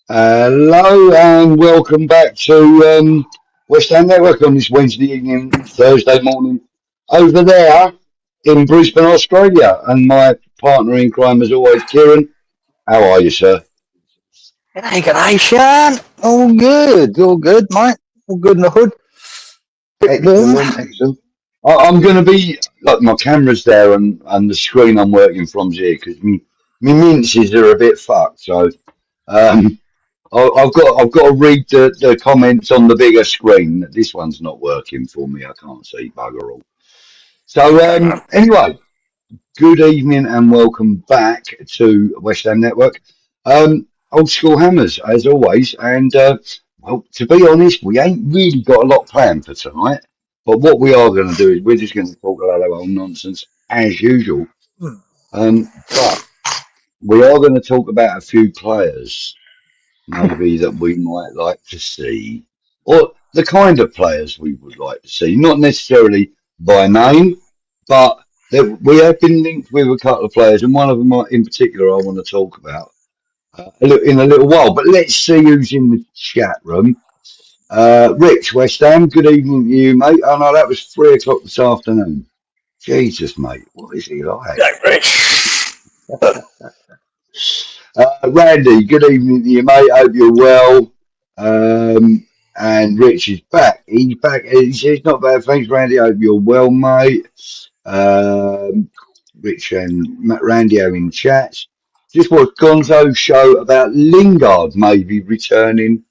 Hello and welcome back to West Ham Network on this Wednesday evening, Thursday morning, over there in Brisbane, Australia. And my partner in crime, as always, Kieran. How are you, sir? G'day, Sean. All good, mate. All good in the hood. Excellent. I'm going to be, look, my camera's there and the screen I'm working from's here because my minces are a bit fucked. So I've got to read the comments on the bigger screen. This one's not working for me. I can't see bugger all. So anyway, good evening and welcome back to West Ham Network. Old school hammers as always, and well, to be honest, we ain't really got a lot planned for tonight. But what we are going to do is we're just going to talk a lot of old nonsense as usual. But we are going to talk about a few players maybe that we might like to see, or the kind of players we would like to see, not necessarily by name, but we have been linked with a couple of players, and one of them in particular I want to talk about in a little while. But let's see who's in the chat room. Rich, West Ham, good evening to you, mate. Oh no, that was 3 o'clock this afternoon. Jesus, mate, what is he like? Hey, Rich. Randy, good evening to you, mate. Hope you're well. And Rich is back. He's back. He says, not bad, thanks, Randy. Hope you're well, mate. Rich and Randy are in chats. Just watched Gonzo's show about Lingard maybe returning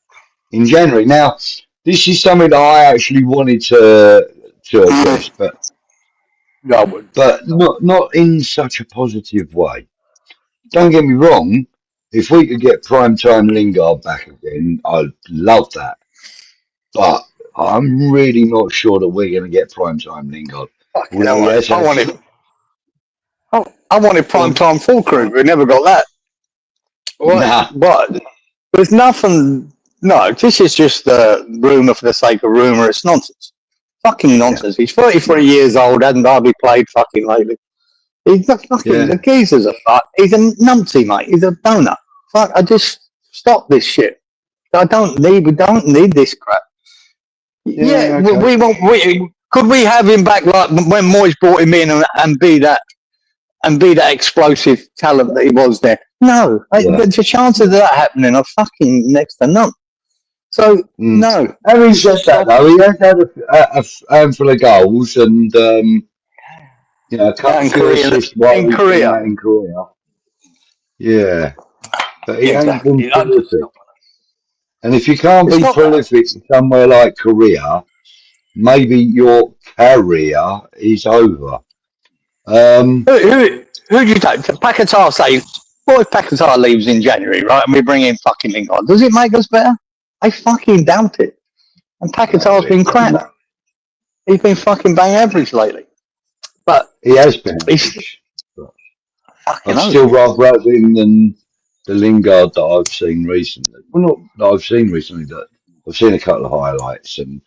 in January. Now, this is something that I actually wanted to address, but not in such a positive way. Don't get me wrong, if we could get primetime Lingard back again, I'd love that. But I'm really not sure that we're going to get primetime Lingard. I wanted primetime full crew. We never got that. Nah. But there's nothing. No, this is just a rumour for the sake of rumour. It's nonsense. Fucking nonsense. Yeah. He's 33 years old, hasn't hardly played fucking lately. He's a fucking, the geezer's a fuck. He's a numpty, mate. He's a donut. Fuck, I just stop this shit. We don't need this crap. Yeah, okay. Could we have him back like when Moyes brought him in and be that explosive talent that he was there? No, the chances of that happening are fucking next to none. So no. Having said that, though, he has had a handful of goals and a couple of assists in Korea. Yeah, but he ain't been prolific. And if you can't be prolific somewhere like Korea, maybe your career is over. Who do you take? Paquetá says, what if Paquetá leaves in January, right? And we bring in fucking Lingard. Does it make us better? I fucking doubt it. And Paquetá's been crap. He's been fucking bang average lately. But he has been. I'd still rather have him than the Lingard that I've seen recently. Well, not that I've seen recently, but I've seen a couple of highlights, and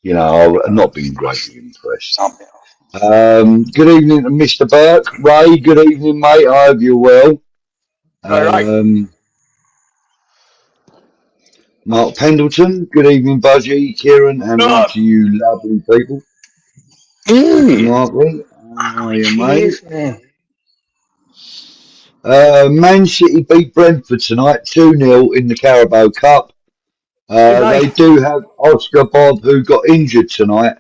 I've not been greatly impressed. Good evening to Mr. Burke. Ray, good evening, mate. I hope you're well. Mark Pendleton, good evening, Budgie, Kieran, and all to you lovely people. Mark, how are you, mate? Man City beat Brentford tonight 2-0 in the Carabao Cup. They do have Oscar Bob, who got injured tonight,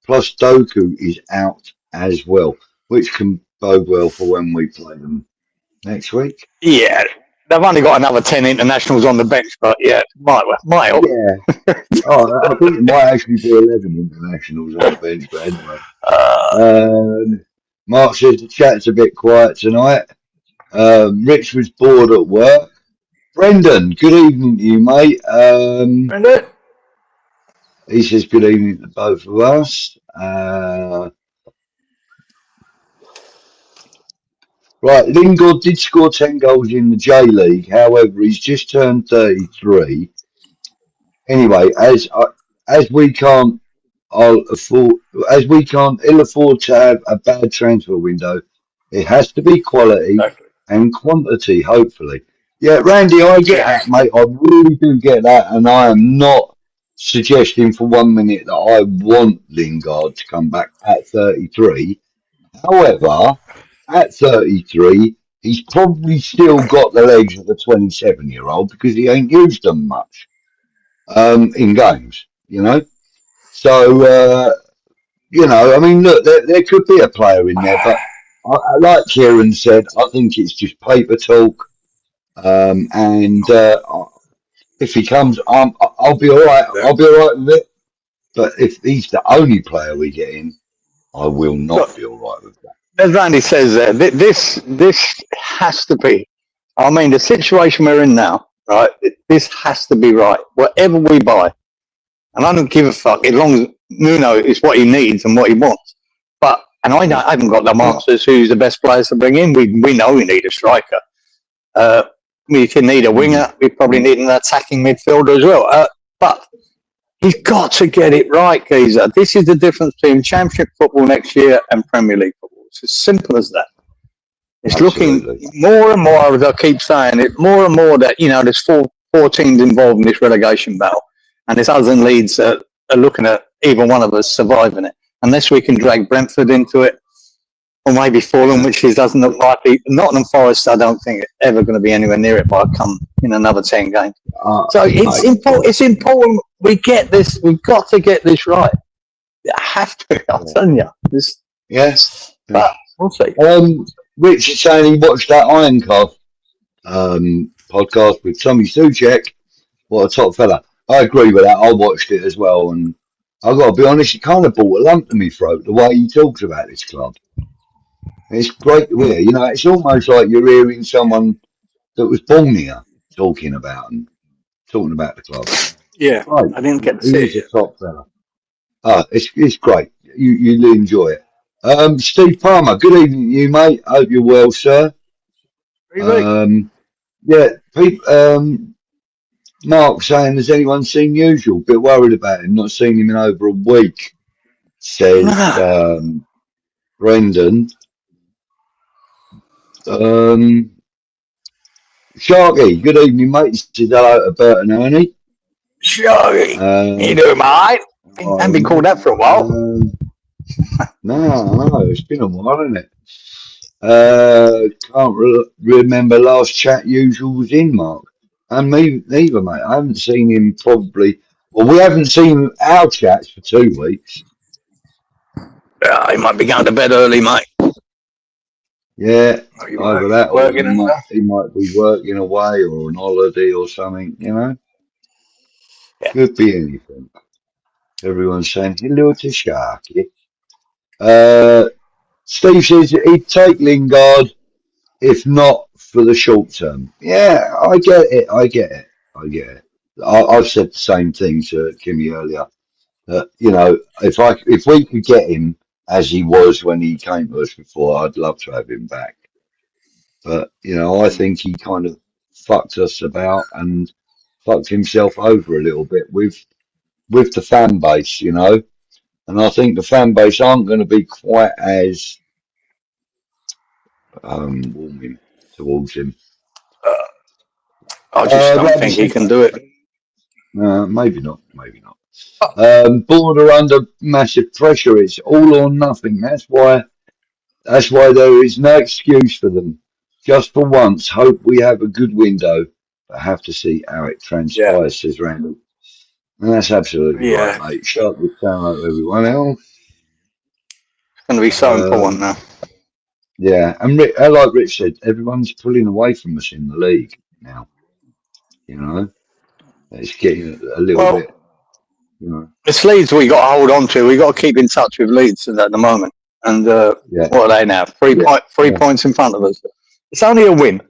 plus Doku is out as well, which can bode well for when we play them next week. Yeah, they've only got another 10 internationals on the bench, but yeah, might help. Yeah. I think it might actually be 11 internationals on the bench, but anyway. Mark says the chat's a bit quiet tonight. Rich was bored at work. Brendan, good evening to you, mate. Brendan. He says good evening to both of us. Right, Lingard did score 10 goals in the J League. However, he's just turned 33. Anyway, as we can't ill afford to have a bad transfer window, it has to be quality and quantity, hopefully. Yeah, Randy, I get that, mate. I really do get that, and I am not suggesting for 1 minute that I want Lingard to come back at 33. However, at 33, he's probably still got the legs of a 27-year-old because he ain't used them much in games, you know. So, I mean, look, there could be a player in there, but like Kieran said, I think it's just paper talk. And if he comes, I'll be all right. I'll be all right with it. But if he's the only player we get in, I will not Look, be all right with that. as Randy says there, this has to be. I mean, the situation we're in now, right? This has to be right. Whatever we buy, and I don't give a fuck as long as Nuno is what he needs and what he wants. But I haven't got the answers who's the best players to bring in. We know we need a striker. We can need a winger. We probably need an attacking midfielder as well. But he's got to get it right, geezer. This is the difference between Championship football next year and Premier League football. It's as simple as that. It's Absolutely. looking more and more, as I keep saying it, more and more that, there's four teams involved in this relegation battle. And this us and Leeds are looking at either one of us surviving it. Unless we can drag Brentford into it, or maybe Fulham, which doesn't look likely. Nottingham Forest, I don't think it's ever going to be anywhere near it by come in another 10 games. So it's important. It's important we get this. We've got to get this right. I have to. I'm telling you. Yes. But we'll see. Rich is saying he watched that Ironclaw podcast with Tommy 𝗧𝗥𝗔𝗡𝗥. What a top fella. I agree with that. I watched it as well, and I've got to be honest, it kind of brought a lump to me throat the way he talks about this club. It's great to hear. It's almost like you're hearing someone that was born here talking about the club. Yeah, Right. I didn't get to He see is a it. top fella. It's great. You'll enjoy it. Steve Palmer, good evening to you, mate. Hope you're well, sir. Yeah, Mark saying, has anyone seen Usual? Bit worried about him, not seen him in over a week, says Brendan. Sharky, good evening, mate. Says hello to Bert and Ernie. Sharky, you doing, mate? Haven't been called that for a while. No, it's been a while, hasn't it? Can't remember last chat Usual was in, Mark. And me neither, mate. I haven't seen him probably. Well, we haven't seen our chats for 2 weeks. He might be going to bed early, mate. Yeah, either that or he might be working away or on holiday or something, Yeah. Could be anything. Everyone's saying hello to Sharky. Steve says he'd take Lingard if not for the short term. Yeah, I get it. I've said the same thing to Kimmy earlier. That if we could get him as he was when he came to us before, I'd love to have him back. But I think he kind of fucked us about and fucked himself over a little bit with the fan base, And I think the fan base aren't going to be quite as warming towards him. I just don't think he can do it. Maybe not. Border under massive pressure. It's all or nothing. That's why there is no excuse for them. Just for once, hope we have a good window, but have to see how it transpires, says Randy. And that's absolutely right, mate. Sharp with sound like everyone else. It's going to be so important now. Yeah, and like Rich said, everyone's pulling away from us in the league now. It's getting a little bit. It's Leeds we got to hold on to. We got to keep in touch with Leeds at the moment. And what are they now? 3 points in front of us. It's only a win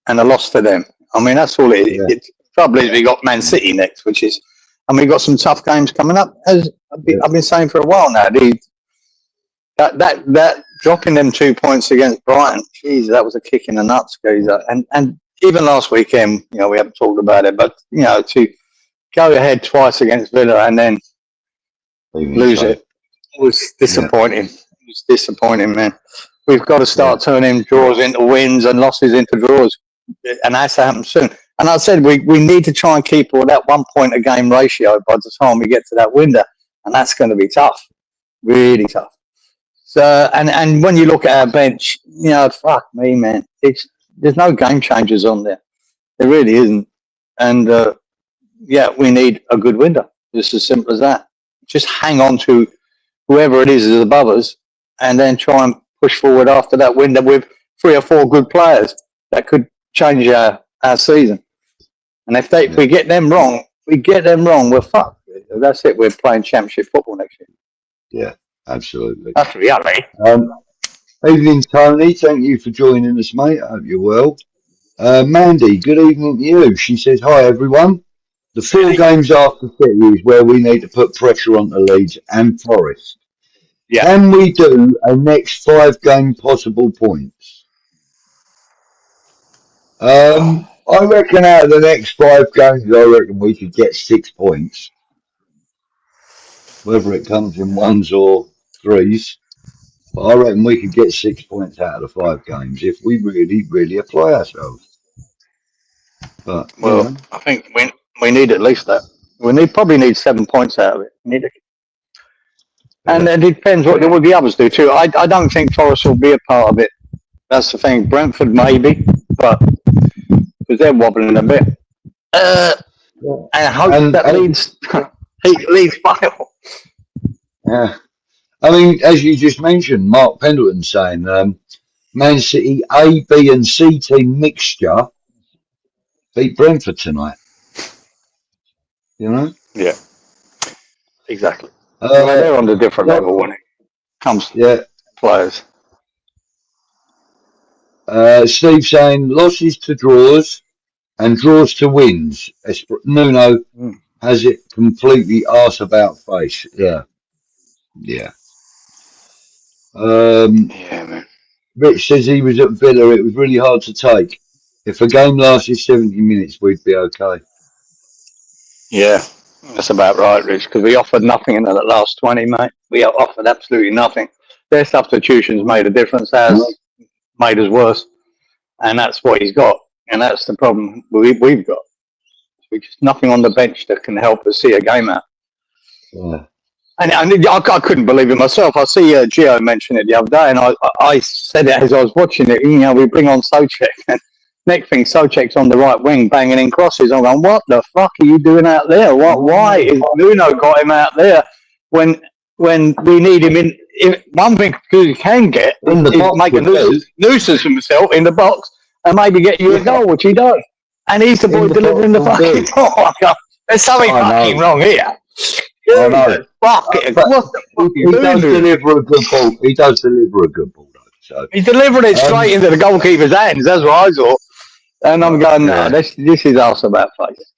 and a loss for them. I mean, that's all it is. The trouble is we got Man City next, and we've got some tough games coming up. As I've been saying for a while now, that dropping them 2 points against Brighton, geez, that was a kick in the nuts, geezer. And even last weekend, we haven't talked about it, but to go ahead twice against Villa and then lose it was disappointing. It was disappointing, man. We've got to start turning draws into wins and losses into draws. and that's to happen soon. And I said we need to try and keep all that 1 point a game ratio by the time we get to that window, and that's going to be tough, really tough. So and when you look at our bench, you know, fuck me, man, there's no game changers on there. There really isn't, and yeah, we need a good window. It's as simple as that. Just hang on to whoever it is above us, and then try and push forward after that window with 3 or 4 good players that could change our season. And if we get them wrong, we're fucked. That's it. We're playing championship football next year. Yeah, absolutely. That's reality. Evening, Tony. Thank you for joining us, mate. I hope you're well. Mandy, good evening to you. She says, hi, everyone. The 4 games after City is where we need to put pressure on the Leeds and Forest. Yeah. Can we do a next 5-game possible points? I reckon out of the next 5 games, I reckon we could get 6 points. Whether it comes in 1s or 3s. But I reckon we could get 6 points out of the 5 games if we really, really apply ourselves. But well, I think we need at least that. We probably need 7 points out of it. And it depends what the others do too. I don't think Forest will be a part of it. That's the thing. Brentford maybe, but because they're wobbling a bit. And I hope that Leeds final. Yeah. I mean, as you just mentioned, Mark Pendleton saying Man City A, B and C team mixture beat Brentford tonight. You know? Yeah. Exactly. Well, they're on a different level when it comes to players. Steve saying losses to draws and draws to wins. Nuno has it completely arse about face. Yeah. Yeah. Yeah, man. Rich says he was at Villa. It was really hard to take. If a game lasted 70 minutes, we'd be okay. Yeah, that's about right, Rich, because we offered nothing in the last 20, mate. We offered absolutely nothing. Their substitutions made a difference, has made us worse. And that's what he's got. And that's the problem we've got. We've just nothing on the bench that can help us see a game out. Yeah. And I couldn't believe it myself. I see Gio mention it the other day, and I said it as I was watching it. You know, we bring on Souček, and next thing, Souček's on the right wing banging in crosses. I'm going, what the fuck are you doing out there? Why is Nuno got him out there when we need him in? One thing he can get in the is box, make a nuisance for himself in the box and maybe get you a goal, which he does. And he's the boy delivering the fucking ball. There's something fucking wrong here. I know. Fuck it. What the fuck he does deliver a good ball. He does deliver a good ball, though. So he delivered it straight into the goalkeeper's hands. That's what I saw. And I'm going, no, this is also about face.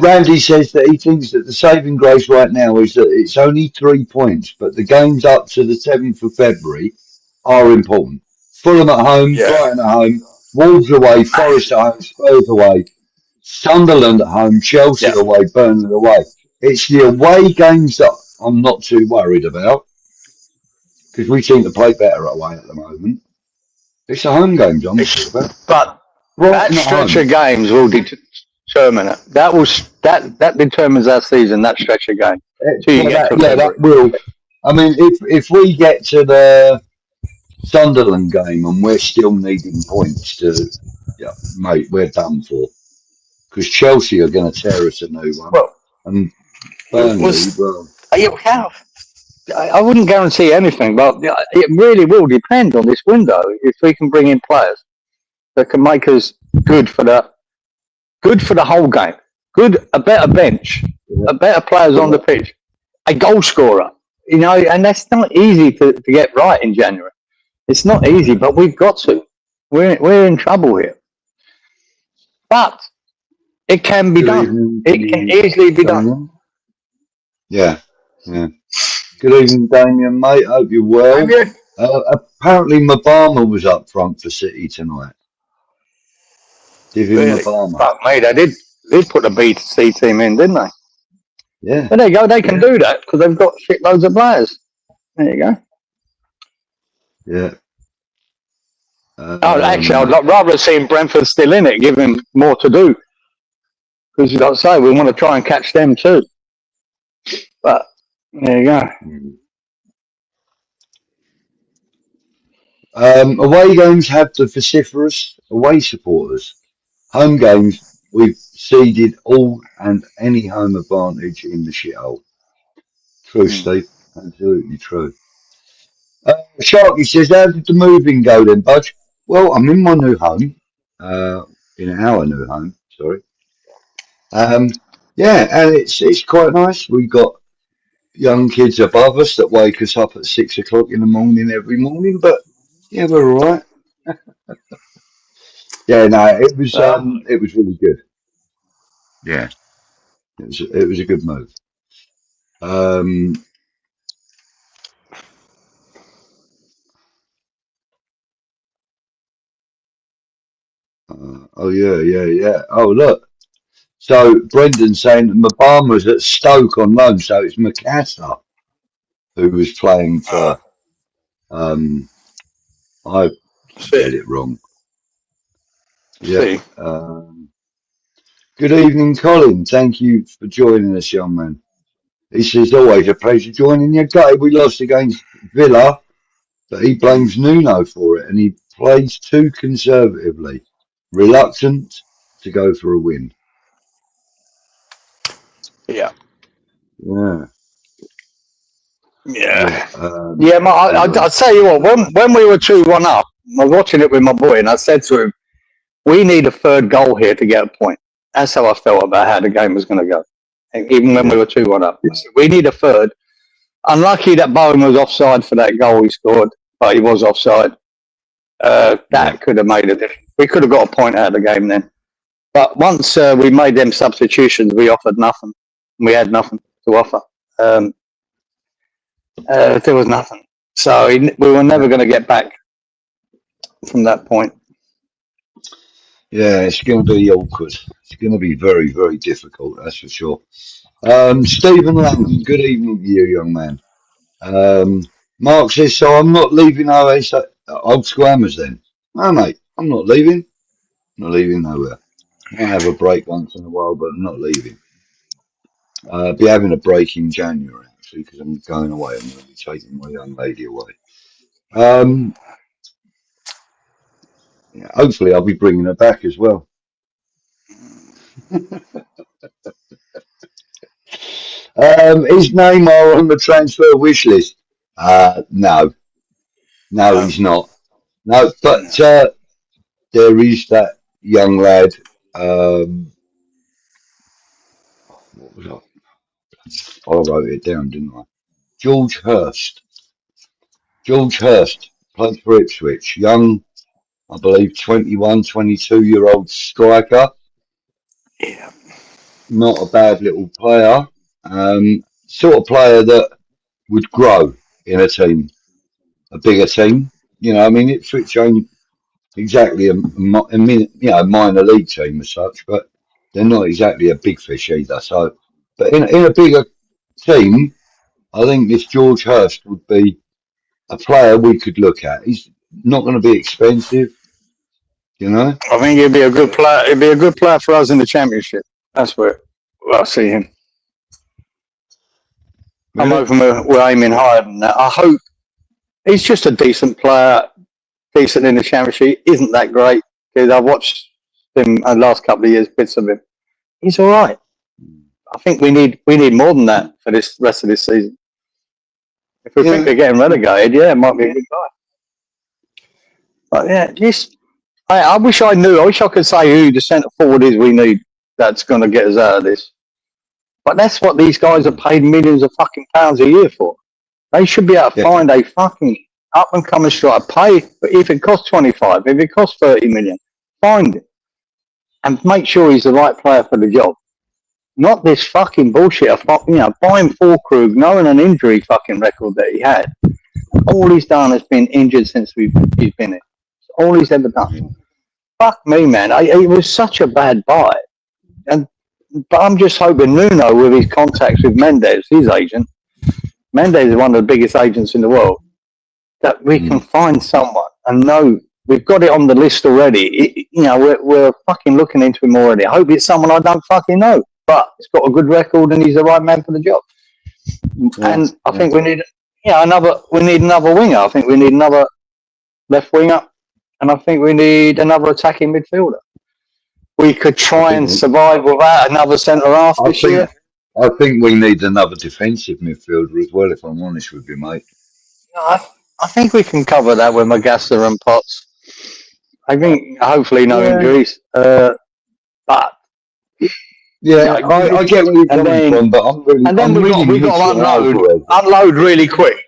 Randy says that he thinks that the saving grace right now is that it's only 3 points, but the games up to the 7th of February are important. Fulham at home, Brighton at home, Wolves away, Forest at home, Spurs away, Sunderland at home, Chelsea away, Burnley away. It's the away games that I'm not too worried about because we seem to play better away at the moment. It's the home games I'm worried about. But that stretch of games will determine it. That determines our season. That stretch of games. That will. I mean, if we get to the Sunderland game and we're still needing points mate, we're done for because Chelsea are going to tear us a new one. Well, and Burnley, I wouldn't guarantee anything, but it really will depend on this window. If we can bring in players that can make us good for the whole game, a better bench, a better players on the pitch, a goal scorer, you know, and that's not easy to get right in January. It's not easy, but we've got to. We're in trouble here, but it can be done. It can easily be done. Yeah. Good evening, Damien, mate. Hope you're well. Apparently, Mpama was up front for City tonight. Mpama. Fuck me, they did put a B to C team in, didn't they? Yeah. But there you go. They can do that because they've got shitloads of players. There you go. Yeah. Oh, actually, I'd rather have seen Brentford still in it, give him more to do. Because, like I say, we want to try and catch them too. But, there you go. Away games have the vociferous away supporters. Home games, we've ceded all and any home advantage in the shithole. True, Steve. Absolutely true. Sharky says, how did the moving go then, Budge? Well, I'm in my new home. In our new home, sorry. Yeah, and it's quite nice. We got young kids above us that wake us up at 6 o'clock in the morning every morning, but yeah, we're all right. Yeah, no, it was really good. Yeah, it was a good move. Oh yeah. Oh look, so Brendan's saying that Mabama's at Stoke on loan, so it's Macassar who was playing for. I read it wrong. Yeah. Good evening, Colin. Thank you for joining us, young man. He says, always a pleasure joining you. Gutted we lost against Villa, but he blames Nuno for it and he plays too conservatively, reluctant to go for a win. Yeah. Yeah. Yeah. I'd tell you what, when we were 2-1 up, I was watching it with my boy and I said to him, we need a third goal here to get a point. That's how I felt about how the game was going to go. And even when we were 2-1 up. I said, we need a third. Unlucky that Bowen was offside for that goal he scored, but he was offside. That could have made a difference. We could have got a point out of the game then. But once we made them substitutions, we offered nothing. We had nothing to offer. There was nothing. So we were never going to get back from that point. Yeah, it's going to be awkward. It's going to be very, very difficult, that's for sure. Stephen Langham, good evening to you, young man. Mark says, so I'm not leaving Old Squammers then. No, mate, I'm not leaving. Not leaving nowhere. I have a break once in a while, but I'm not leaving. Be having a break in January, actually, because I'm going away. I'm going to be taking my young lady away. Yeah, hopefully, I'll be bringing her back as well. Is Neymar on the transfer wish list? No, he's not. No, but there is that young lad. What was I wrote it down, didn't I? George Hurst. George Hurst played for Ipswich. Young, I believe, 21, 22-year-old striker. Yeah. Not a bad little player. Sort of player that would grow in a team, a bigger team. You know, I mean, Ipswich ain't exactly a minor league team as such, but they're not exactly a big fish either. So, but in a bigger team, I think this George Hurst would be a player we could look at. He's not going to be expensive, you know. I think he'd be a good player. He'd be a good player for us in the Championship. That's where I see him. Really? I'm hoping we're aiming higher than that. I hope he's just a decent player, decent in the Championship. Isn't that great? Because I've watched him the last couple of years, bits of him. He's all right. I think we need more than that for this rest of this season. If we think we're getting relegated, it might be a good guy. But yeah, I wish I knew. I wish I could say who the centre forward is we need that's going to get us out of this. But that's what these guys are paid millions of fucking pounds a year for. They should be able to find a fucking up and coming striker. Pay, but if it costs 25, if it costs 30 million, find it and make sure he's the right player for the job. Not this fucking bullshit of buying Krug, knowing an injury fucking record that he had. All he's done has been injured since he's been in. It's all he's ever done. Fuck me, man. It was such a bad buy. But I'm just hoping Nuno, with his contacts with Mendes, his agent, Mendes is one of the biggest agents in the world, that we can find someone and know we've got it on the list already. You know, we're fucking looking into him already. I hope it's someone I don't fucking know, but he's got a good record and he's the right man for the job. And I think we need, we need another winger. I think we need another left winger, and I think we need another attacking midfielder. We could try and survive without another centre half this year. I think we need another defensive midfielder as well, if I'm honest with you, mate. I think we can cover that with 𝗪𝗧𝗛𝗏 and Potts. I think hopefully no injuries. But yeah, I get where you're coming from, but we got to unload really quick.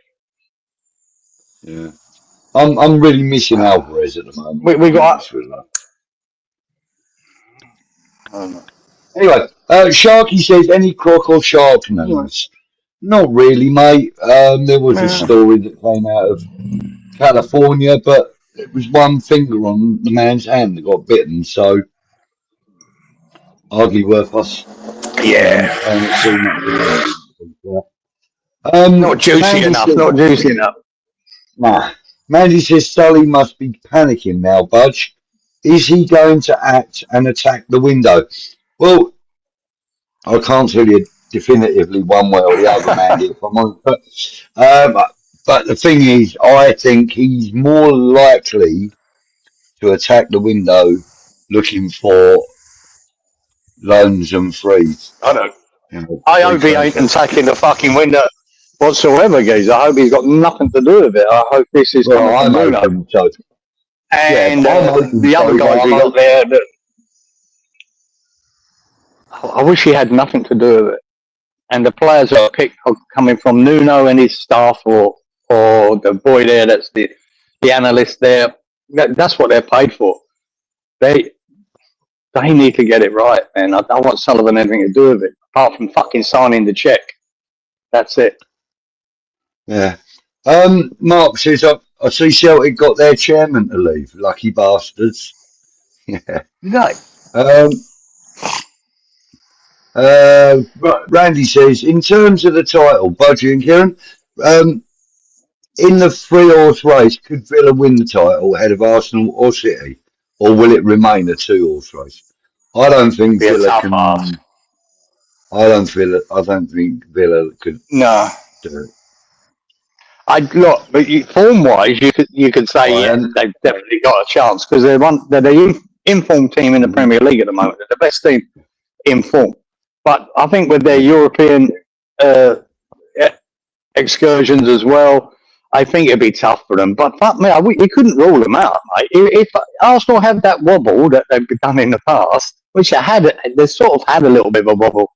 Yeah, I'm really missing Alvarez at the moment. We got. Anyway, Sharky says, any croc or shark news? Not really, mate. There was a story that came out of California, but it was one finger on the man's hand that got bitten, so hardly worth us. Not juicy enough. Not juicy enough. Nah. Mandy says Sully must be panicking now, Budge. Is he going to act and attack the window? Well, I can't tell you definitively one way or the other, Mandy, if I'm honest. But the thing is, I think he's more likely to attack the window looking for loans and frees. I know. I hope he ain't attacking the fucking window whatsoever, guys. I hope he's got nothing to do with it. I hope this is I'm hoping so. And the other guys we got there, I wish he had nothing to do with it. And the players are picked are coming from Nuno and his staff, or the boy there that's the analyst there. That's what they're paid for. They need to get it right, man. I don't want Sullivan anything to do with it, apart from fucking signing the check. That's it. Yeah. Mark says, I see Celtic got their chairman to leave. Lucky bastards. Yeah. No. Randy says, in terms of the title, Budgie and Kieran, in the 3-horse race, could Villa win the title ahead of Arsenal or City, or will it remain a 2-horse race? I don't think Villa can. I don't think Villa could. No. Do it. But form-wise, you could say they've definitely got a chance because they're the informed team in the Premier League at the moment. They're the best team in form. But I think with their European excursions as well, I think it'd be tough for them. But fuck me, we couldn't rule them out, mate. If Arsenal have that wobble that they've done in the past, which they sort of had a little bit of a wobble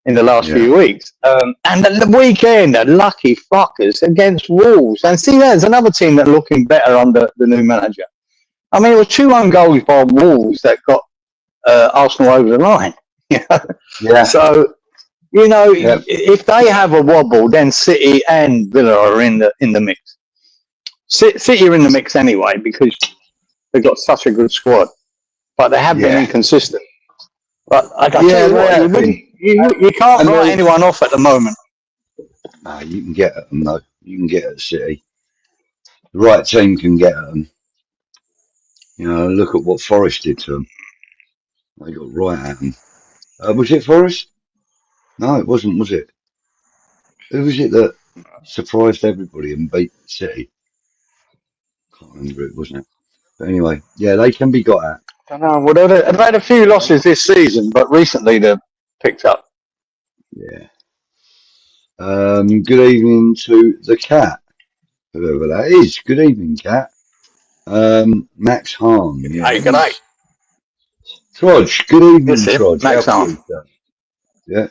in the last few weeks. And the weekend, the lucky fuckers against Wolves. And see, there's another team that's looking better under the new manager. I mean, it was 2 own goals by Wolves that got Arsenal over the line. Yeah. So, if they have a wobble, then City and Villa are in the mix. City are in the mix anyway because they've got such a good squad. But they have been inconsistent. But I tell you what, you can't write anyone off at the moment. No, you can get at them, though. You can get at City. The right team can get at them. Look at what Forest did to them. They got right at them. Was it Forest? No, it wasn't, was it? Who was it that surprised everybody and beat City? Can't remember it, wasn't it? But anyway, they can be got at. I don't know. Well, they've had a few losses this season, but recently they've picked up. Yeah. Good evening to the cat, whoever that is. Good evening, cat. Max Hahn. Hey, good night. Trodge. Good evening, Trodge. Max Hahn. Yeah.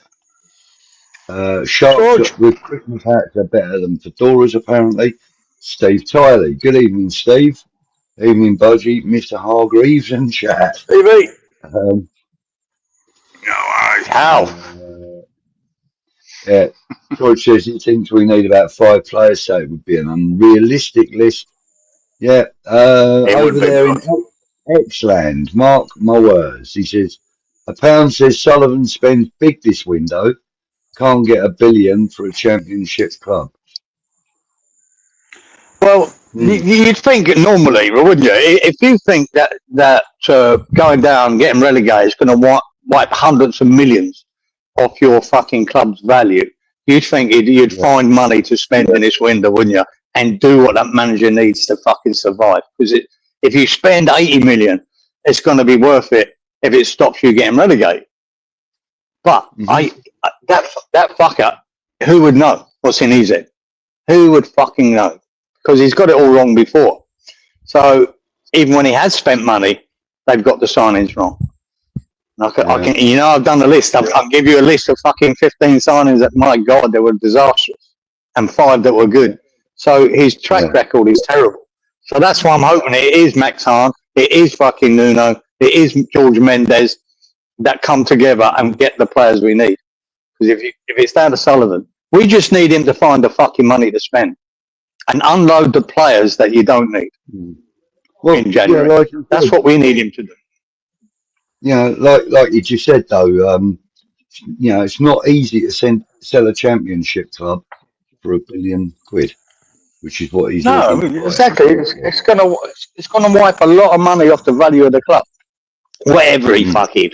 Sharks with Christmas hats are better than fedoras, apparently. Steve Tiley. Good evening, Steve. Evening, Budgie, Mr. Hargreaves, and chat. Stevie. How? George says he thinks we need about 5 players, so it would be an unrealistic list. Yeah. Over there in Xland, mark my words. He says, £1 says Sullivan spends big this window. Can't get $1 billion for a championship club. Well, You'd think normally, wouldn't you? If you think that going down, getting relegated is going to wipe hundreds of millions off your fucking club's value, you'd think you'd find money to spend in this window, wouldn't you? And do what that manager needs to fucking survive. Because if you spend 80 million, it's going to be worth it if it stops you getting relegated. But that fucker, who would know what's in his head? Who would fucking know? Because he's got it all wrong before. So even when he has spent money, they've got the signings wrong. I can, you know, I've done a list. I'll give you a list of fucking 15 signings that, my God, they were disastrous, and 5 that were good. So his track record is terrible. So that's why I'm hoping it is 𝗪𝗧𝗛, it is fucking Nuno, it is George Mendes that come together and get the players we need. Because if it's down to Sullivan, we just need him to find the fucking money to spend and unload the players that you don't need in January. Yeah, that's what we need him to do. Yeah, like you just said though, you know, it's not easy to sell a championship club for £1 billion, which is what he's looking for. Exactly. It's gonna wipe a lot of money off the value of the club. Whatever he fucking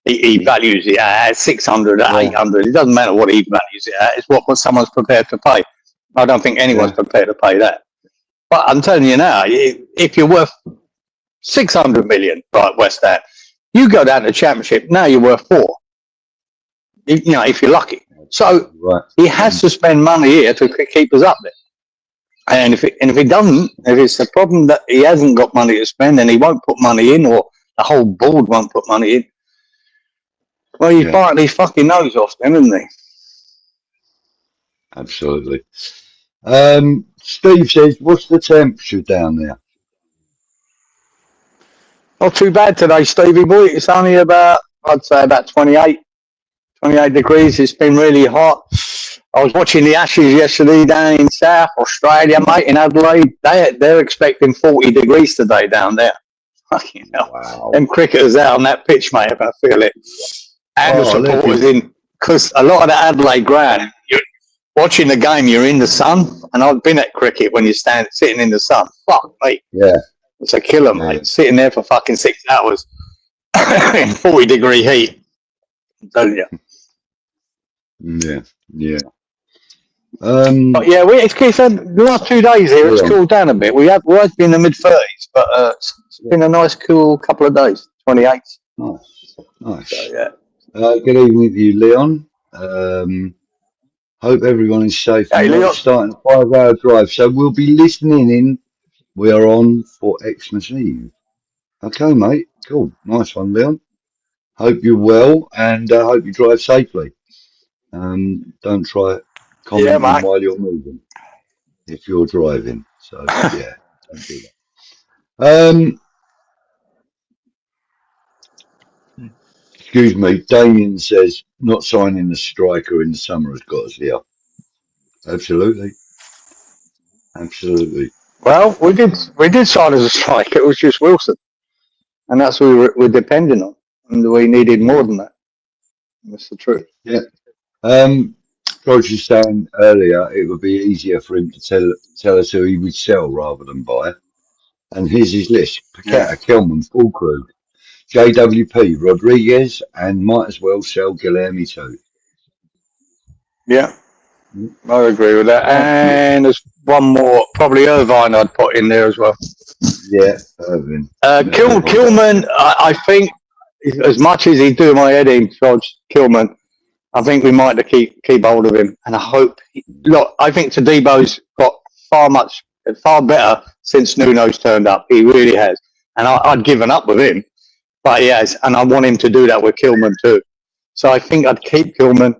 he values it at 600, at 800. It doesn't matter what he values it at. It's what someone's prepared to pay. I don't think anyone's prepared to pay that. But I'm telling you now, if you're worth 600 million, right, West Ham, you go down to the championship, now you're worth 4. You know, if you're lucky. So he has to spend money here to keep us up there. And if he doesn't, if it's a problem that he hasn't got money to spend and he won't put money in, or the whole board won't put money in, well, he's biting his fucking nose off then, isn't he? Absolutely. Steve says, what's the temperature down there? Not too bad today, Stevie boy. It's only about, I'd say about 28 degrees. It's been really hot. I was watching the Ashes yesterday down in South Australia, mate, in Adelaide. They're expecting 40 degrees today down there. Fucking hell. Wow. Them cricketers out on that pitch, mate, if I feel it. And the supporters in, because a lot of the Adelaide ground, you're watching the game, you're in the sun. And I've been at cricket when you're sitting in the sun. Fuck, mate. Yeah. It's a killer, mate. Sitting there for fucking 6 hours in 40-degree heat. I'm telling you. Yeah. But yeah, it's the last 2 days here, it's cooled down a bit. We've been in the mid-30s, but it's been a nice, cool couple of days. 28. Nice. So, good evening to you, Leon. Hope everyone is safe. Hey, Leon. Starting a 5-hour drive, so we'll be listening in. We are on for Xmas Eve. Okay, mate. Cool. Nice one, Leon. Hope you're well and hope you drive safely. Don't try commenting while you're moving if you're driving. So, yeah, don't do that. Excuse me. Damien says, not signing the striker in the summer has got us here. Absolutely. Well, we did sign as a striker. It was just Wilson, and that's what we're depending on, and we needed more than that. That's the truth. Yeah. George was saying earlier it would be easier for him to tell us who he would sell rather than buy. And here's his list: Paqueta, Kelman, Fulkrug, JWP, Rodriguez, and might as well sell Guilherme too. Yeah. I agree with that. And there's one more, probably Irvine I'd put in there as well. Yeah, Irvine. Kilman, I think, as much as he's doing my head in, George Kilman, I think we might have to keep hold of him. And I hope, look, I think Tadebo's got far better since Nuno's turned up. He really has. And I'd given up with him, but he has. And I want him to do that with Kilman too. So I think I'd keep Kilman.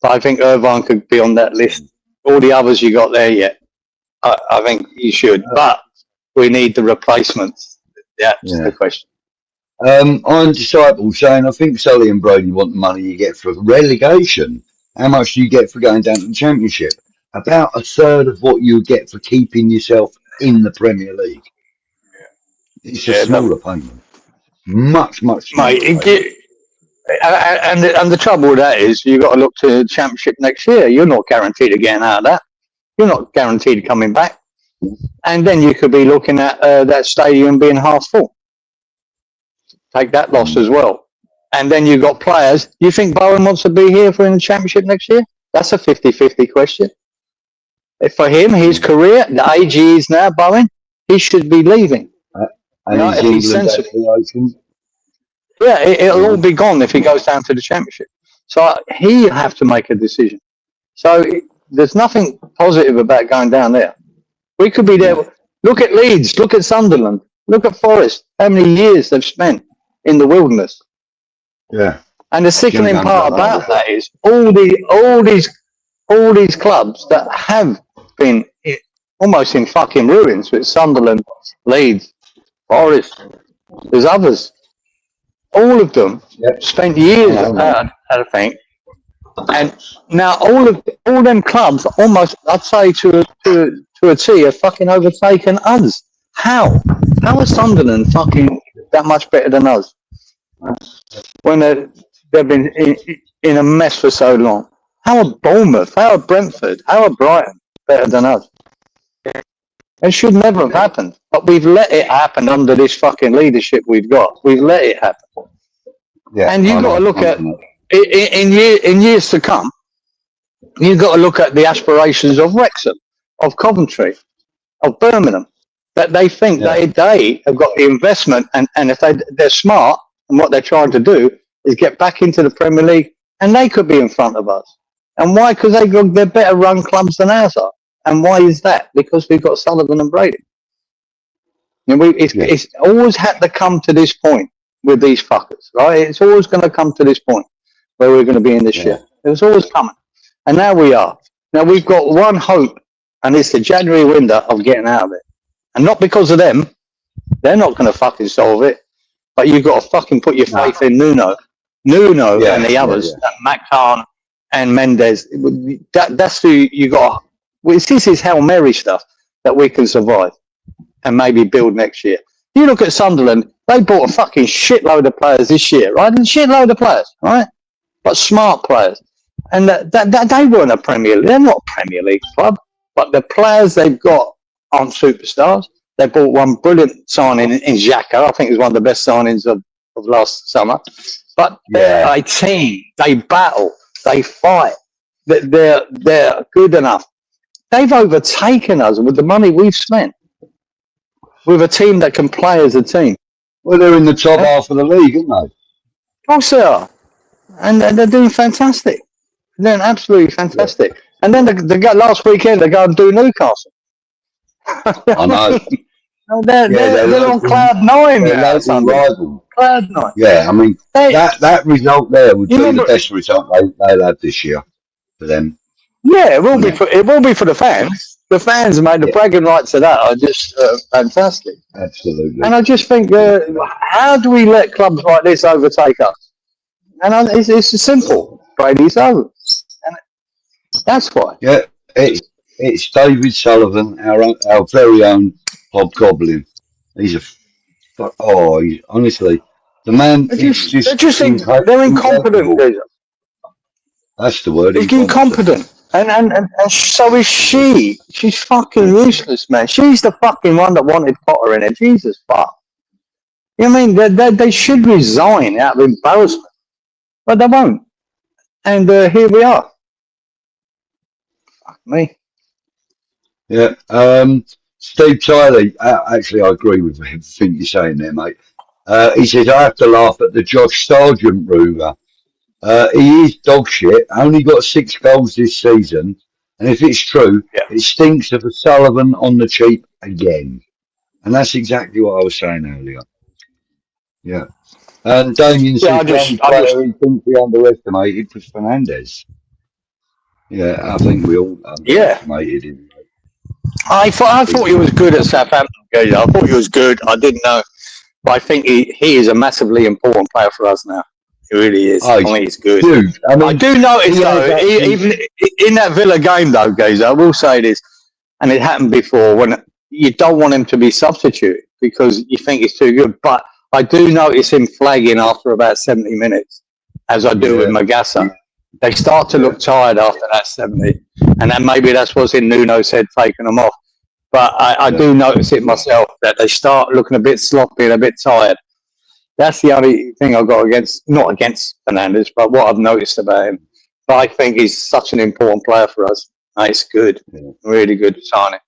But I think Irvine could be on that list. All the others you got there yet, I think you should. But we need the replacements. That's the question. I'm Disciple saying, I think Sully and Brody want the money you get for relegation. How much do you get for going down to the Championship? About a third of what you get for keeping yourself in the Premier League. It's a smaller payment. Much smaller. Mate, and the trouble with that is you've got to look to the Championship next year. You're not guaranteed of getting out of that. You're not guaranteed of coming back. And then you could be looking at that stadium being half full. Take that loss as well. And then you've got players. You think Bowen wants to be here for in the championship next year? That's a 50-50 question. If for him, his career, the age he is now, Bowen, he should be leaving. And if he's sensible. Yeah, it'll all be gone if he goes down to the championship. So he have to make a decision. So there's nothing positive about going down there. We could be there. Look at Leeds. Look at Sunderland. Look at Forest. How many years they've spent in the wilderness. Yeah. And the sickening part about that is all these clubs that have been almost in fucking ruins, with Sunderland, Leeds, Forest, there's others. All of them spent years I think. And now all them clubs almost, I'd say to a T, have fucking overtaken us. How? How are Sunderland fucking that much better than us? When they've been in a mess for so long. How are Bournemouth, how are Brentford, how are Brighton better than us? It should never have happened. But we've let it happen under this fucking leadership we've got. We've let it happen. Yeah, and you've got to look at, in years to come, you've got to look at the aspirations of Wrexham, of Coventry, of Birmingham, that they think they have got the investment, and if they're smart, and what they're trying to do is get back into the Premier League, and they could be in front of us. And why? Because they're better run clubs than ours are. And why is that? Because we've got Sullivan and Brady. And it's always had to come to this point with these fuckers, right? It's always going to come to this point where we're going to be in this shit. It was always coming. And now we are. Now we've got one hope, and it's the January window of getting out of it. And not because of them. They're not going to fucking solve it. But you've got to fucking put your faith in Nuno and the others, McCann and Mendes. That's who you got. This is Hail Mary stuff that we can survive and maybe build next year. You look at Sunderland, they bought a fucking shitload of players this year, right? A shitload of players, right? But smart players. And that they weren't a Premier League. They're not a Premier League club. But the players they've got aren't superstars. They bought one brilliant signing in 𝗧𝗥𝗔𝗡𝗥. I think it was one of the best signings of last summer. But they're a team. They battle. They fight. They're good enough. They've overtaken us with the money we've spent. With a team that can play as a team. Well, they're in the top half of the league, aren't they? Of course they are. And they're doing fantastic. They're doing absolutely fantastic. And then last weekend they go and do Newcastle. I know. They're on cloud nine now. Cloud nine. Yeah, I mean, that result there would be the best result they'll have this year for them. Yeah, it will be for the fans. The fans made the bragging rights of that are just fantastic. Absolutely. And I just think, how do we let clubs like this overtake us? And it's simple. Brady's over. And that's why. Yeah, it's David Sullivan, our very own hobgoblin. He's honestly, the man. They're incompetent. That's the word. He's incompetent. And so is she. She's fucking useless, man. She's the fucking one that wanted Potter in it. Jesus fuck. You know what I mean? They should resign out of embarrassment. But they won't. And here we are. Fuck me. Yeah. Steve Tyler, actually I agree with everything you're saying there, mate. He says, I have to laugh at the Josh Sargent rumour. He is dog shit, only got 6 goals this season, and if it's true, it stinks of a Sullivan on the cheap again. And that's exactly what I was saying earlier. Yeah. And Damien says, he thinks we underestimated was Fernandez. Yeah, I think we all underestimated him. I thought he was good at Southampton. I thought he was good. I didn't know. But I think he is a massively important player for us now. He really is. I mean, he's good. Dude, I do notice, though, even in that Villa game, though, guys, I will say this, and it happened before, when you don't want him to be substituted because you think he's too good. But I do notice him flagging after about 70 minutes, as I do with Magassa. They start to look tired after that 70. And then maybe that's what's in Nuno's head, taking them off. But I do notice it myself that they start looking a bit sloppy and a bit tired. That's the only thing I've got not against Fernandes, but what I've noticed about him. But I think he's such an important player for us. It's good, really good signing.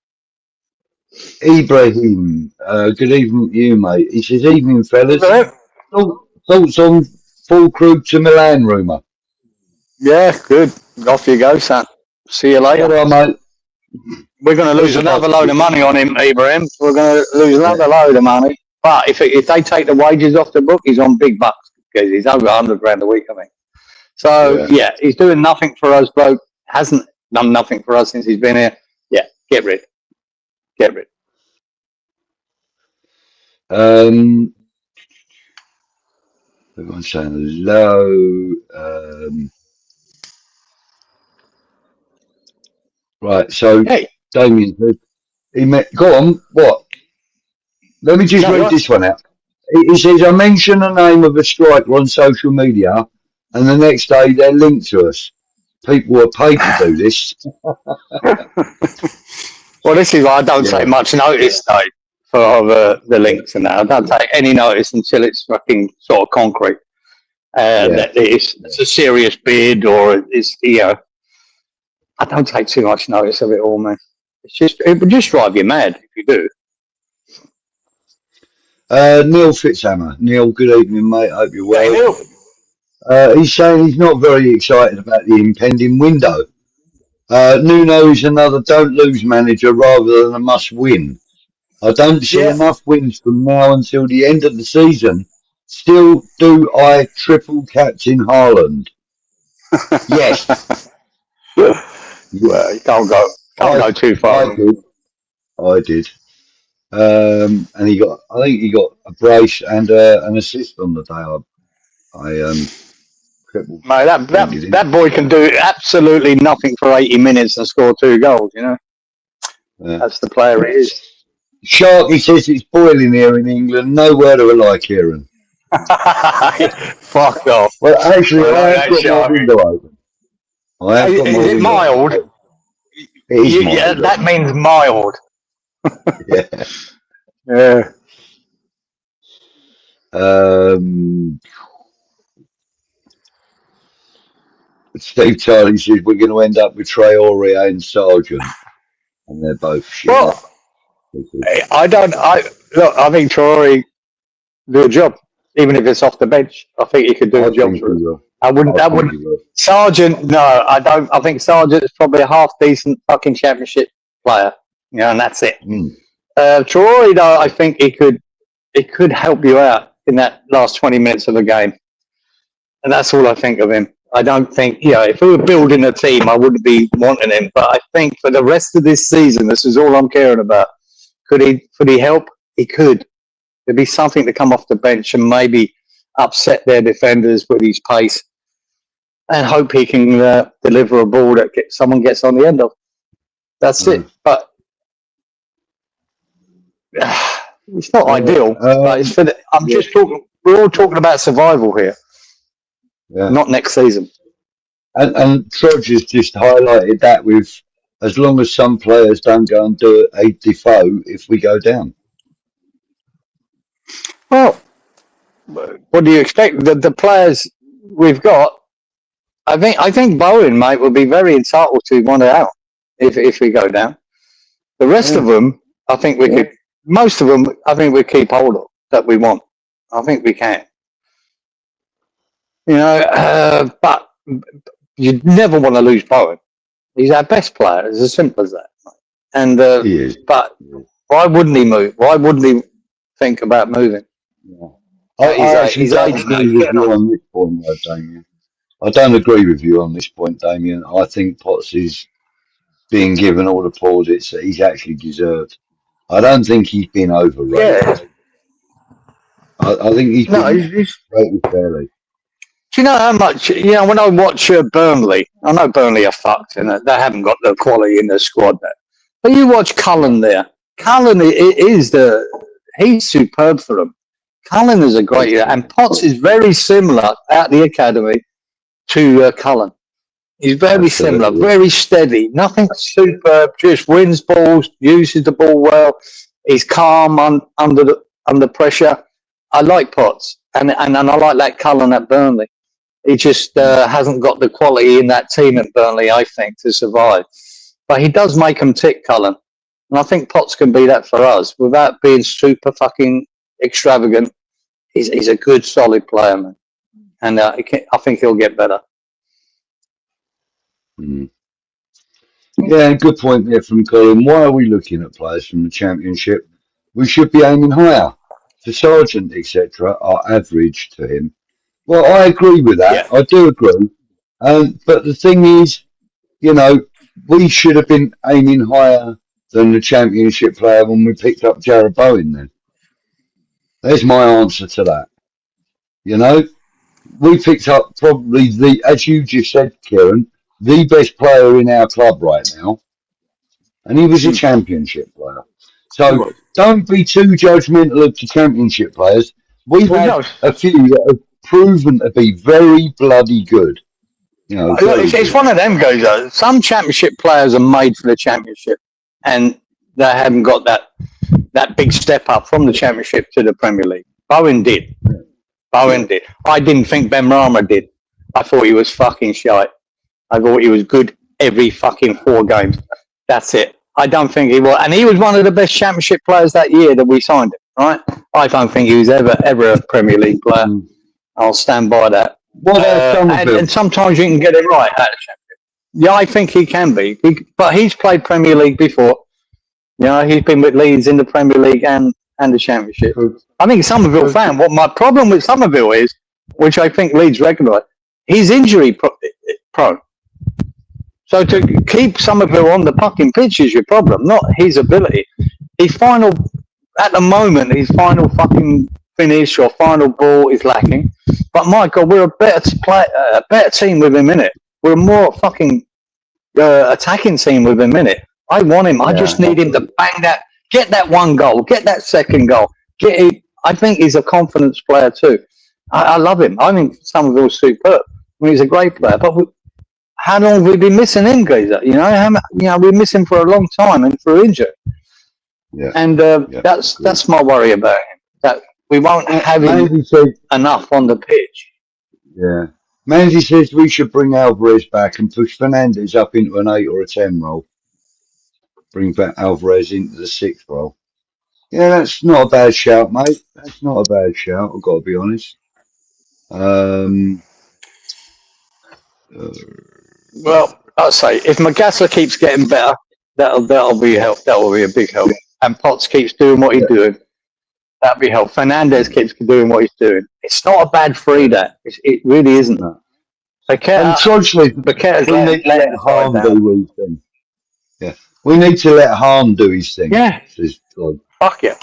Ibrahim, good evening to you, mate. He says, evening, fellas. Thoughts on full crew to Milan rumour? Yeah, good. Off you go, son. See you later. All right, mate. We're going to lose another load of money on him, Ibrahim. We're going to lose another load of money. But if they take the wages off the book, he's on big bucks because he's over 100 grand a week, I think. So, yeah, he's doing nothing for us, bloke. Hasn't done nothing for us since he's been here. Yeah, get rid. Get rid. Everyone's saying hello. Right, so Damien said, go on, what? Let me just read this one out. He says, I mentioned the name of a striker on social media, and the next day they're linked to us. People were paid to do this. Well, this is why I don't take much notice, though, for the links and that. I don't take any notice until it's fucking sort of concrete. That it's a serious bid or it's, I don't take too much notice of it all, man. It would just drive you mad if you do. 𝗧𝗥𝗔𝗡𝗥𝗦𝗧. Neil, good evening, mate. Hope you're well. Hey, he's saying he's not very excited about the impending window. Nuno is another don't lose manager rather than a must win. I don't see enough wins from now until the end of the season. Still, do I triple captain Haaland? Yes. Well, you can't go too far. I did. And I think he got a brace and an assist on the day. Mate, that boy can do absolutely nothing for 80 minutes and score 2 goals, you know. That's the player he is. Shark, he says it's boiling here in England. No word of a lie, Kieran. Fuck off. Well, actually, I have got my window open. Is it mild? It is mild. Yeah, that means mild. Yeah. Steve Charlie says we're going to end up with Traore and Sargent, and they're both shit. Well, I think Traore do a job, even if it's off the bench. I think he could do a job for us. I wouldn't. Sargent, no, I don't. I think Sargent is probably a half decent fucking championship player, and that's it. Traore, though, I think he could help you out in that last 20 minutes of the game, and that's all I think of him. I don't think, if we were building a team, I wouldn't be wanting him. But I think for the rest of this season, this is all I'm caring about. Could he help? He could. There'd be something to come off the bench and maybe upset their defenders with his pace, and hope he can deliver a ball that someone gets on the end of. That's it. But it's not ideal. But it's for I'm just talking. We're all talking about survival here. Not next season. And Trudge has just highlighted that with as long as some players don't go and do a Defoe if we go down. Well, what do you expect? The players we've got, I think Bowen, mate, will be very entitled to one out if we go down. The rest of them, I think we could. Most of them, I think we keep hold of that we want. I think we can. But you never want to lose Bowen. He's our best player. It's as simple as that. And he is. But why wouldn't he move? Why wouldn't he think about moving? I actually don't agree with you on this point, Damien. I don't agree with you on this point, Damien. I think Potts is being given all the plaudits that he's actually deserved. I don't think he's been overrated. I think he's been rated fairly. Do you know how much, when I watch Burnley, I know Burnley are fucked and they haven't got the quality in their squad there. But you watch Cullen there. Cullen he's superb for them. Cullen is a great, and Potts is very similar at the academy to Cullen. He's very similar, Absolutely. very steady, nothing superb, just wins balls, uses the ball well. He's calm under pressure. I like Potts, and I like that Cullen at Burnley. He just hasn't got the quality in that team at Burnley, I think, to survive. But he does make them tick, Cullen. And I think Potts can be that for us without being super fucking extravagant. He's a good, solid player, man. And I think he'll get better. Mm. Yeah, good point there from Colin. Why are we looking at players from the Championship? We should be aiming higher. For Sargent, etc., are average to him. Well, I agree with that. Yeah. I do agree. But the thing is, you know, we should have been aiming higher than the Championship player when we picked up Jared Bowen then. There's my answer to that. You know, we picked up probably as you just said, Kieran, the best player in our club right now. And he was a Championship player. So don't be too judgmental of the Championship players. We've had a few that have proven to be very bloody good. You know, it's one of them goes though. Some Championship players are made for the Championship, and they haven't got that big step up from the Championship to the Premier League. Bowen did. Bowen did. I didn't think Benrahma did. I thought he was fucking shite. I thought he was good every fucking 4 games. That's it. I don't think he was, and he was one of the best Championship players that year that we signed him. Right? I don't think he was ever a Premier League player. I'll stand by that. And sometimes you can get it right at the Championship. Yeah, I think he can be, but he's played Premier League before. You know, he's been with Leeds in the Premier League and the Championship. I think Somerville fan. What my problem with Somerville is, which I think Leeds recognise, he's injury prone. So to keep Somerville on the fucking pitch is your problem, not his ability. At the moment, his final fucking finish or final ball is lacking. But my God, we're a better team with him in it. We're a more fucking attacking team with him in it. I want him. I just need him to bang that, get that 1 goal, get that 2nd goal. I think he's a confidence player too. I love him. I think Somerville's superb. I mean, he's a great player. But how long have we been missing him, Geezer? You know, we miss him for a long time and for injury. Yeah. And that's my worry about him. That we won't have him enough on the pitch. Yeah. Manzi says we should bring Alvarez back and push Fernandez up into an 8 or a 10 role. Bring back Alvarez into the 6th role. Yeah, that's not a bad shout, mate. That's not a bad shout, I've got to be honest. Well, I'll say if Magassa keeps getting better, that'll be a help. That will be a big help. And Potts keeps doing what he's doing. That'll be help. Fernandez keeps doing what he's doing. It's not a bad free. It really isn't. No. And socially, we need to let Hahn do his thing. Yeah, we need to let Hahn do his thing. Yeah. Fuck yeah.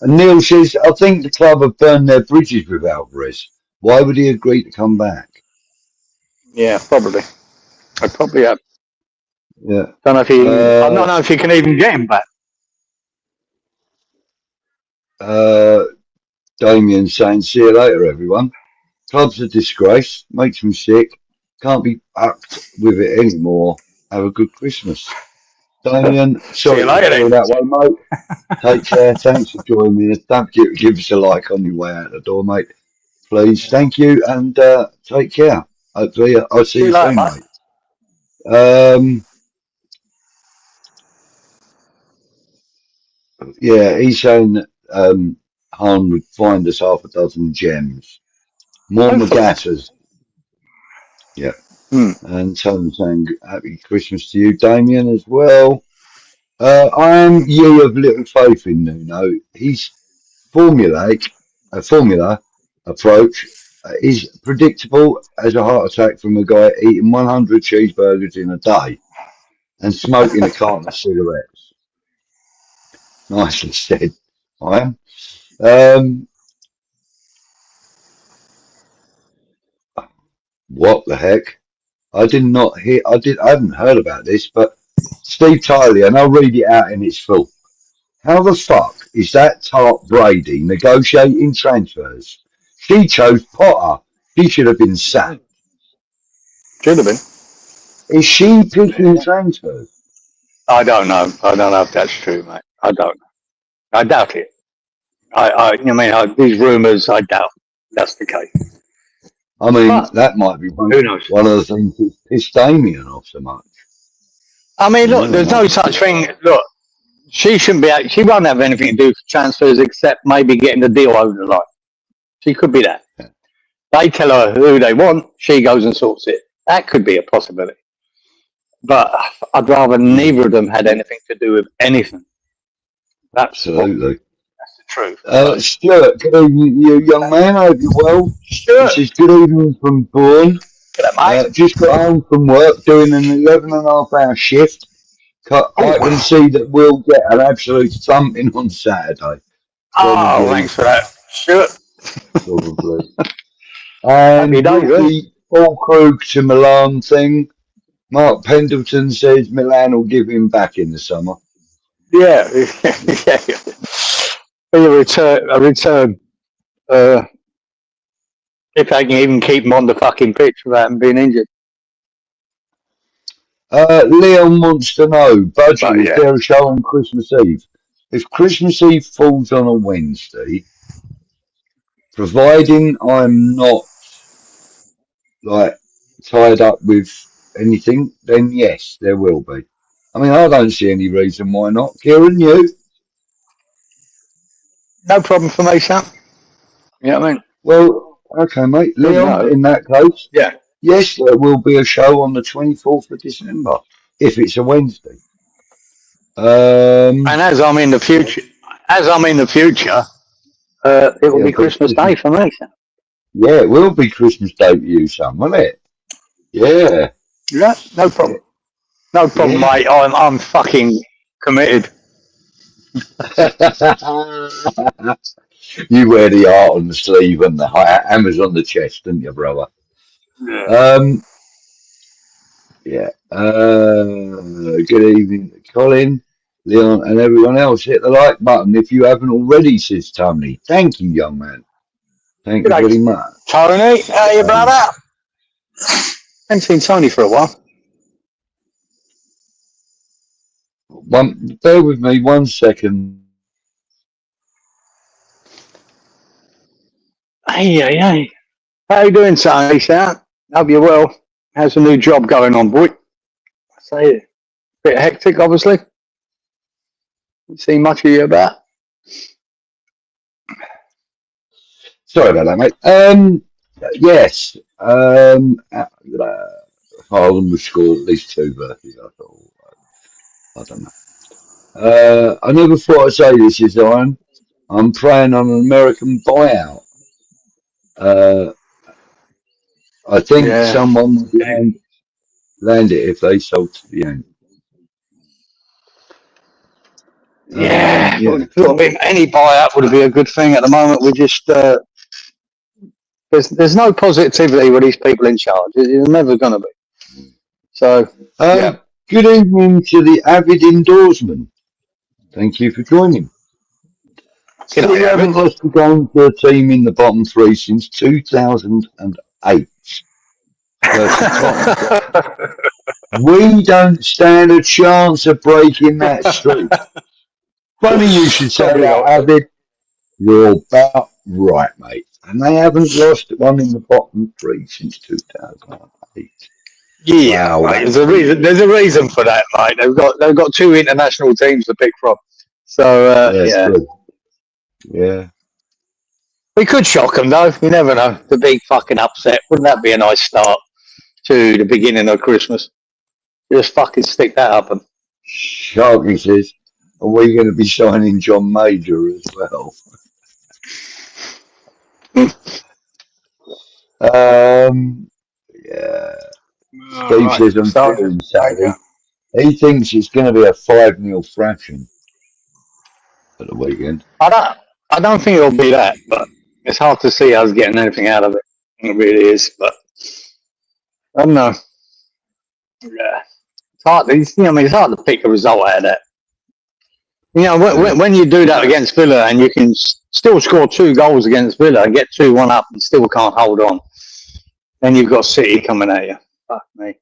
And Neil says, I think the club have burned their bridges with Alvarez. Why would he agree to come back? Yeah, probably. I probably have. Yeah. I don't know if you can even get him back. Damien saying, see you later, everyone. Club's a disgrace. Makes me sick. Can't be fucked with it anymore. Have a good Christmas. Damien, sorry to feel that way, mate. Take care. Thanks for joining me. Don't give us a like on your way out the door, mate. Please. Thank you, and take care. Hopefully, I'll see you soon, mate. Yeah, he's saying that Hahn would find us 6 gems. More Magatas. Yeah. And Tom saying happy Christmas to you, Damien, as well. I am ye of little faith in Nuno. His formula approach is predictable as a heart attack from a guy eating 100 cheeseburgers in a day and smoking a carton of cigarettes. Nicely said, I am. What the heck? I haven't heard about this, but Steve Tiley, and I'll read it out in its full. How the fuck is that tart Brady negotiating transfers? She chose Potter. She should have been sacked. Should have been. Is she picking transfers? I don't know. I don't know if that's true, mate. I don't know. I doubt it. These rumours, I doubt that's the case. I mean, But that might be who knows? one of the things that pissed Damien off so much. I mean, look, Yeah, there's no such thing. Look, she shouldn't be. She won't have anything to do with transfers except maybe getting the deal over the line. She could be that. Yeah. They tell her who they want. She goes and sorts it. That could be a possibility. But I'd rather neither of them had anything to do with anything. Absolutely. That's the truth. Stuart, good evening, you young man. I hope you're well. Stuart, This is good evening from Bourne. mate. Just got home from work doing an 11.5 hour shift. I can see that we'll get an absolute thumping on Saturday. Oh, thanks for that, Stuart. Probably. And Happy days, the Paul Krug to Milan thing, Mark Pendleton says Milan will give him back in the summer. Yeah, yeah. Be a return. If they can even keep him on the fucking pitch without him being injured. Leon wants to know, budget, But, is there a show on Christmas Eve? If Christmas Eve falls on a Wednesday, providing I'm not like tied up with anything, then yes, there will be. I mean, I don't see any reason why not. Kieran, you? No problem for me, Sam. You know what I mean? Well, okay, mate. Leon, No. in that case, Yeah. yes, there will be a show on the 24th of December, if it's a Wednesday. And as I'm in the future, it will be Christmas Day for me, Sam. Yeah, it will be Christmas Day for you, son, won't it? Yeah. Yeah, no problem. No problem, mate. I'm fucking committed. You wear the art on the sleeve and the hammers on the chest, don't you, brother? Yeah. Yeah. Good evening, Colin, Leon, and everyone else. Hit the like button if you haven't already, says Tony. Thank you, young man. Thank you very much. Tony, how you, brother? Haven't seen Tony for a while. Bear with me 1 second. Hey. How you doing, Tony, Sam? Hope you're well. How's the new job going on, boy? I say it. Bit hectic, obviously. You see much of you about? Sorry about that, mate. Yes. Harlem would score at least 2 versus. I don't know. I never thought I'd say this, is I'm praying on an American buyout. I think someone would land it if they sold to the end. Yeah. Any buyout would be a good thing at the moment. We just there's no positivity with these people in charge. It's never going to be. So Good evening to the avid indoorsman. Thank you for joining. Still haven't lost a game to a team in the bottom 3 since 2008. We don't stand a chance of breaking that streak. Funny you should say that, Avid. You're about right, mate. And they haven't lost one in the bottom 3 since 2008. Yeah, wow, mate, there's a reason for that, mate. They've got 2 international teams to pick from. So yeah. We could shock them though. You never know. The big fucking upset. Wouldn't that be a nice start to the beginning of Christmas? Just fucking stick that up and. Sharky says, are we going to be signing John Major as well? Yeah. Steve says on Twitter Saturday, he thinks it's going to be a 5-0 thrashing for the weekend. I don't think it'll be that, but it's hard to see us getting anything out of it. It really is, but I don't know. Yeah, it's hard. It's hard to pick a result out of that. When you do that against Villa and you can still score 2 goals against Villa and get 2-1 up and still can't hold on, then you've got City coming at you. Fuck me.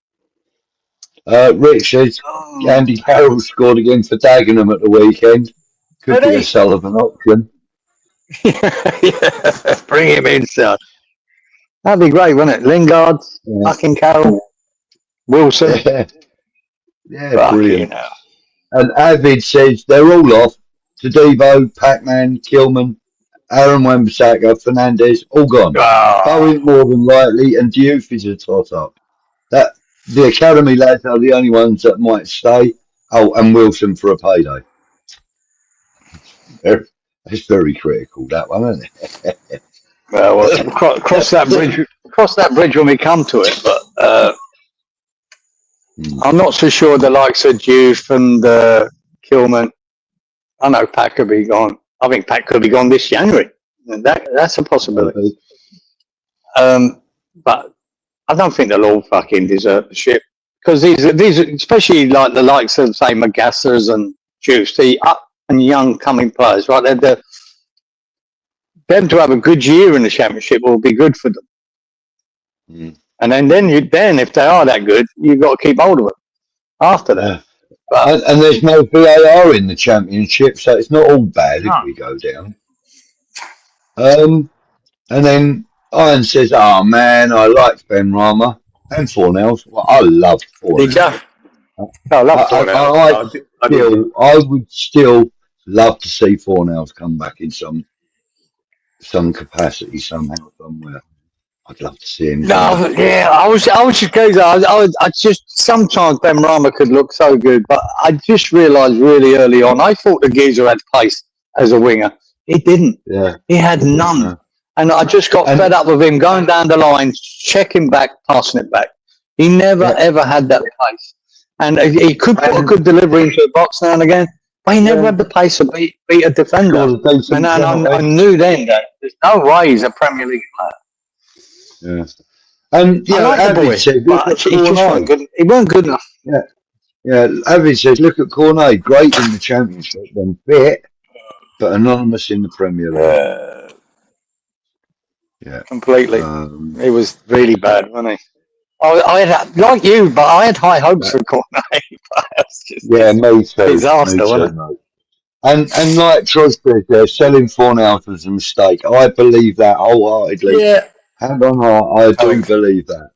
Rich says Andy Carroll scored again for Dagenham at the weekend. Could be a Sullivan option. Yeah, bring him in, son. That'd be great, wouldn't it? Lingard, fucking Carroll, Wilson. Yeah, brilliant. And Avid says they're all off. Todibo, Pac-Man, Kilman, Aaron Wan-Bissaka, Fernandez, all gone. Bowen more than likely, and Diouf is a tot-up. That the academy lads are the only ones that might stay. Oh, and Wilson for a payday. It's very critical, that one, isn't it? Well, cross that bridge. Cross that bridge when we come to it. But I'm not so sure the likes of Diouf and Kilman. I know Pat could be gone. I think Pat could be gone this January. That's a possibility. But I don't think they'll all fucking deserve the ship, because these, especially like the likes of say Magassers and Juice, the up and young coming players, right? They're them to have a good year in the Championship will be good for them. And then if they are that good, you've got to keep hold of them after that. And there's no VAR in the Championship, so it's not all bad if we go down. And then Iron says, "Oh man, I liked Ben Rama and Fornells. Well, I love Fornells. Did you? I love Fornells. I would still love to see Fornells come back in some capacity somehow, somewhere. I'd love to see him. No, yeah, I was just going. I just sometimes Ben Rama could look so good, but I just realised really early on. I thought the geezer had pace as a winger. He didn't. Yeah, he had none, and I just got fed up with him going down the line, checking back, passing it back. He never ever had that pace, and he could put a good delivery into the box now and again, but he never had the pace to beat a defender. And I knew then that there's no way he's a Premier League player. Yeah, and Avid said, he weren't good enough. Yeah. Avid says, look at Cornet, great in the Championship, then fit, but anonymous in the Premier League. Yeah, completely. He was really bad, wasn't he? I had, like you, but I had high hopes for Cornet. Me too. Disaster, wasn't it? And like Troy said, they're selling Fornells was a mistake. I believe that wholeheartedly. Yeah. Hand on heart, I do believe that.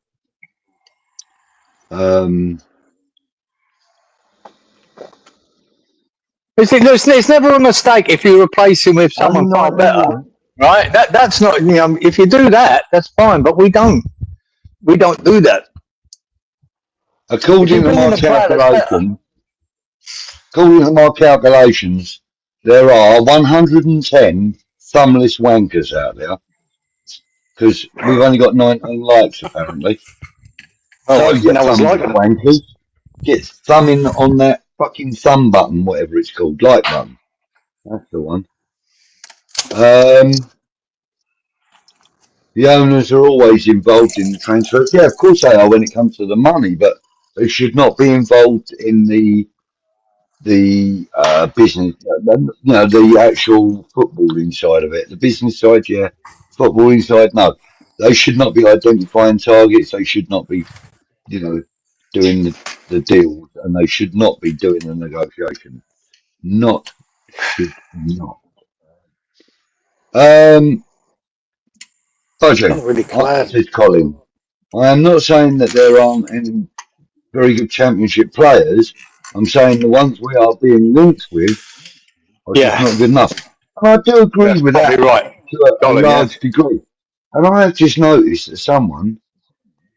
It's never a mistake if you replace him with someone far better, right? That's not, if you do that, that's fine, but we don't do that. According to my calculations, there are 110 thumbless wankers out there. Because we've only got 19 likes, apparently. So wankers, get thumbing on that fucking thumb button, whatever it's called, like button. That's the one. The owners are always involved in the transfers. Yeah, of course they are when it comes to the money, but they should not be involved in the business, the actual footballing side of it. The business side, yeah. Footballing side, no. They should not be identifying targets. They should not be, doing the deals, and they should not be doing the negotiation. Should not. Says Colin. I am not saying that there aren't any very good Championship players. I'm saying the ones we are being linked with are just not good enough. And I do agree with that to a large degree. And I have just noticed that someone,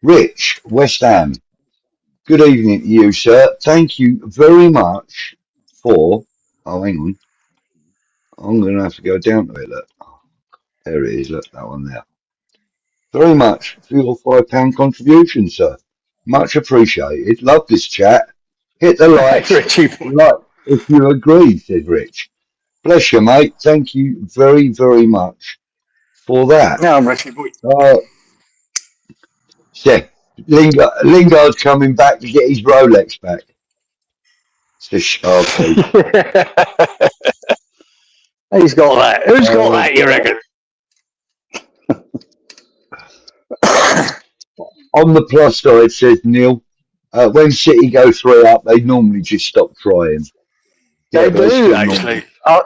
Rich, West Ham, good evening to you, sir. Thank you very much for, hang on. I'm going to have to go down to it, look. There it is, look, that one there. Very much for your £5 contribution, sir. Much appreciated. Love this chat. Hit the like, if you agree, said Rich. Bless you, mate. Thank you very, very much for that. No, I'm Richie boy. Lingard's coming back to get his Rolex back. It's a sharpie. He's got that. Who's got that, you reckon? On the plus side, says Neil, when City go 3 up, they normally just stop trying. They But do, actually. You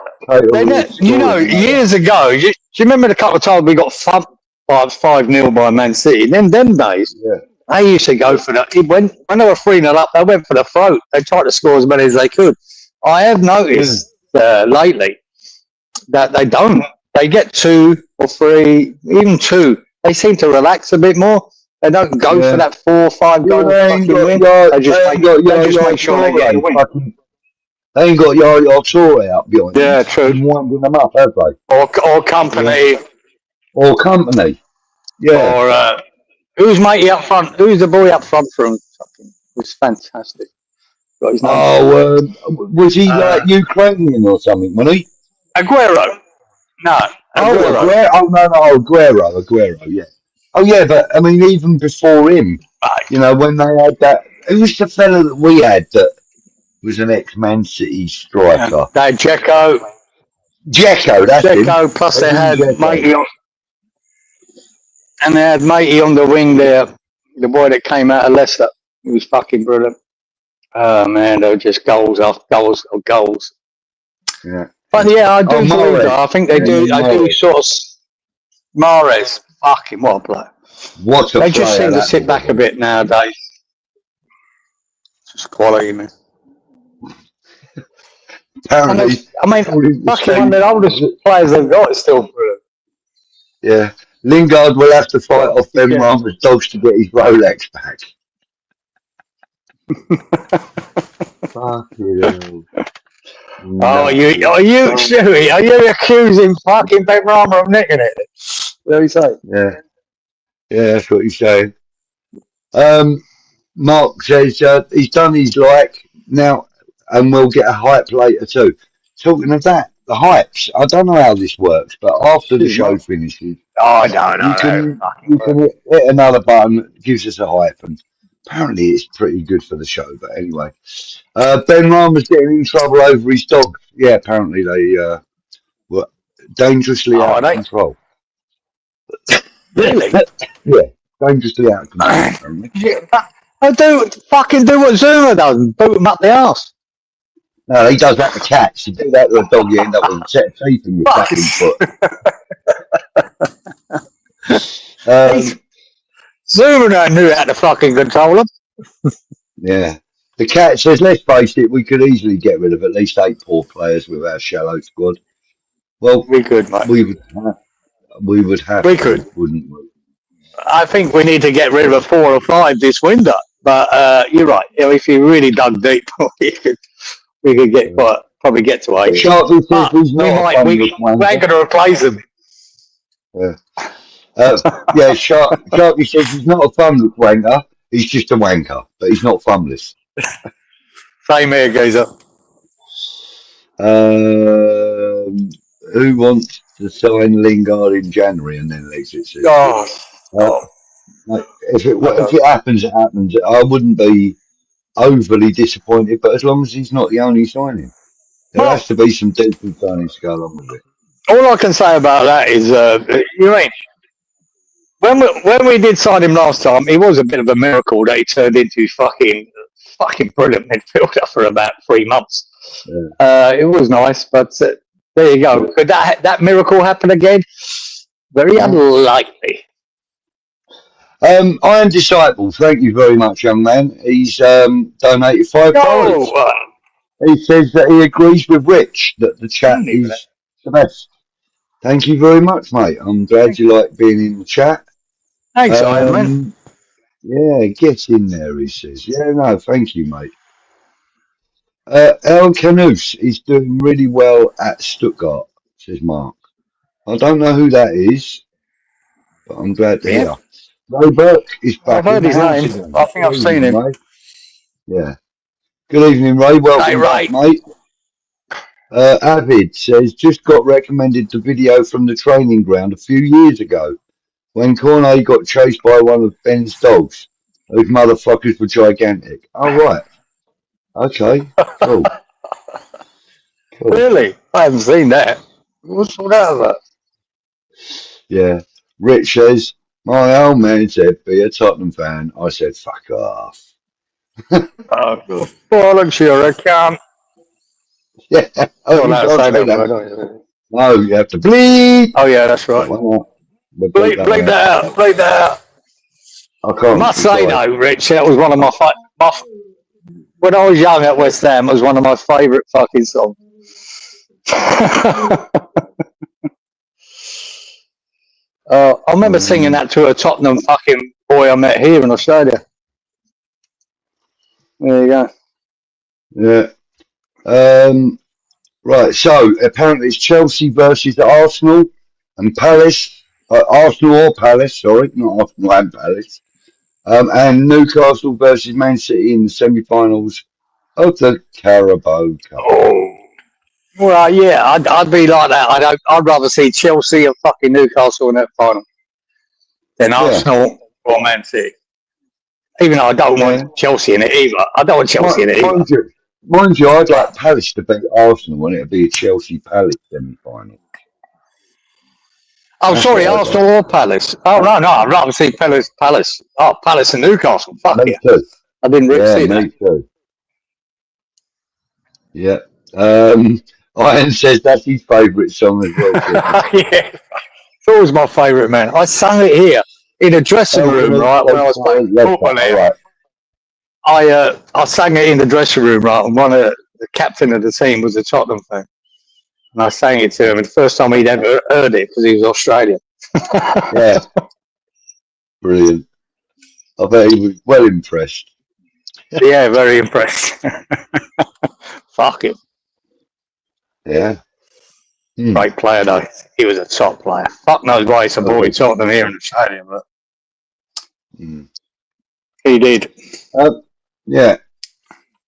know, scoring another. years ago, do you remember the couple of times we got thumped by 5-0 by Man City? Then them days, Yeah. they used to go for the... When they were 3-0 up, they went for the throat. They tried to score as many as they could. I have noticed lately that they don't. They get 2 or 3, even 2. They seem to relax a bit more. They don't go for that 4 or 5 goal fucking win. They just make sure they get a win. They ain't got Yaya Toure out behind them. Yeah, true. Winding them up, have they? Or company. Yeah. Or company. Yeah. Or who's matey up front? Who's the boy up front from? Fucking, was fantastic. Got his name. Was he like Ukrainian or something? Was he? Aguero. No. Aguero. Aguero. Yeah. Oh yeah, but I mean, even before him, you know, when they had that, who was the fella that we had that was an ex-Man City striker? They had 𝗧𝗥𝗔𝗡𝗥, that's him. 𝗧𝗥𝗔𝗡𝗥, plus they had matey on, and they had matey on the wing there, the boy that came out of Leicester. He was fucking brilliant. Oh man, they were just goals after goals or goals. Yeah. But yeah, I do believe that. I think they do. I do sort of. Mahrez, fucking what a player! What a They just seem to sit back a bit nowadays. Just quality, man. Apparently, I mean, fucking one of the oldest players they've got is still brilliant. Yeah, Lingard will have to fight off 𝗪𝗏𝗦𝗛𝗛𝗏𝗧 dogs to get his Rolex back. Fucking hell. Oh, are you, Stewie? Are you accusing fucking 𝗪𝗏𝗦𝗛𝗏𝗧 of nicking it? What do you say? Yeah, that's what he's saying. Mark says he's done his now, and we'll get a hype later too. Talking of that, the hypes. I don't know how this works, but after the show finishes, I don't know. You can hit another button that gives us a hype, and apparently it's pretty good for the show. But anyway, 𝗪𝗏𝗦𝗛𝗏's getting in trouble over his dog. Yeah, apparently they were dangerously out of control. Really? Yeah, dangerously out of control. I do what 𝗧𝗥 does, boot him up the arse. No, he does that to cats. You do that to a dog, you end up with a set of teeth in your fucking foot. 𝗧𝗥 knew how to fucking control him. Yeah. The cat says, let's face it, we could easily get rid of at least 8 poor players with our shallow squad. Well, we could, mate. We would have we to, could. Wouldn't we? I think we need to get rid of 4 or 5 this window. But you're right. You know, if you really dug deep, we could get probably get to 8. Sharky says he's we ain't going to replace him. Yeah. Sharky says he's not a funless wanker. He's just a wanker, but he's not funless. Same here, geezer. Who wants to sign Lingard in January and then leaves it? If it happens, it happens. I wouldn't be overly disappointed, but as long as he's not the only signing, there has to be some decent signings to go along with it. All I can say about that is, you mean when we did sign him last time, it was a bit of a miracle that he turned into fucking brilliant midfielder for about 3 months. Yeah. It was nice, but there you go. Could that miracle happen again? Very unlikely. Iron Disciple, thank you very much, young man. He's donated $5. He says that he agrees with Rich that the chat is the best. Thank you very much, mate. I'm glad you like being in the chat. Thanks, Iron Man. Yeah, get in there, he says. Yeah, no, thank you, mate. El Canus is doing really well at Stuttgart, says Mark. I don't know who that is, but I'm glad to hear. Ray Burke is back. I've heard his name. I think I've seen him. Ray. Yeah. Good evening, Ray. Welcome back, mate. Avid says, just got recommended the video from the training ground a few years ago when Cornet got chased by one of Ben's dogs, whose motherfuckers were gigantic. Oh, right. Okay, cool. Really? I haven't seen that. What's all that about? Yeah. Rich says, my old man said, be a Tottenham fan. I said, fuck off. Oh, good. Bollocks, you're a cunt. Yeah. Oh, You're you allowed to can't say say that that. word, aren't you? No, you have to bleep. Oh, yeah, that's right. Why not? We'll bleep that one Bleep out. that out. Bleep that out. I I can't must say, decide. though, Rich, that was one of my when I was young at West Ham, it was one of my favourite fucking songs. I remember singing that to a Tottenham fucking boy I met here in Australia. There you go. Yeah. Right. So apparently it's Chelsea versus Arsenal and Palace. Arsenal or Palace, sorry, not Arsenal and Palace. And Newcastle versus Man City in the semi-finals of the Carabao Cup. Oh. Well, yeah, I'd be like that. I'd rather see Chelsea and fucking Newcastle in that final than Yeah. Arsenal or Man City. Even though I don't Yeah. want Chelsea in it either. I don't want Chelsea in it either. Mind you, I'd like Palace to beat Arsenal and it'd be a Chelsea Palace semi-final. Oh, That's sorry, what I'd Arsenal like. or Palace. Oh, no, I'd rather see Palace. Oh, Palace and Newcastle. Fuck Me yeah. too. I didn't really Yeah, see me that. too. Yeah. Ian says that's his favourite song as well, Sidney. Yeah, it's always my favourite, man. I sang it here in a dressing room, right, when I was playing Love that. football All here. right. I sang it in the dressing room, right, and the captain of the team was a Tottenham fan. And I sang it to him, and the first time he'd ever heard it, because he was Australian. Yeah. Brilliant. I bet he was well impressed. Yeah, very impressed. Fuck him. Yeah. Great player, though. He was a top player. Fuck knows why he supported Tottenham here in Australia, but he did. Yeah.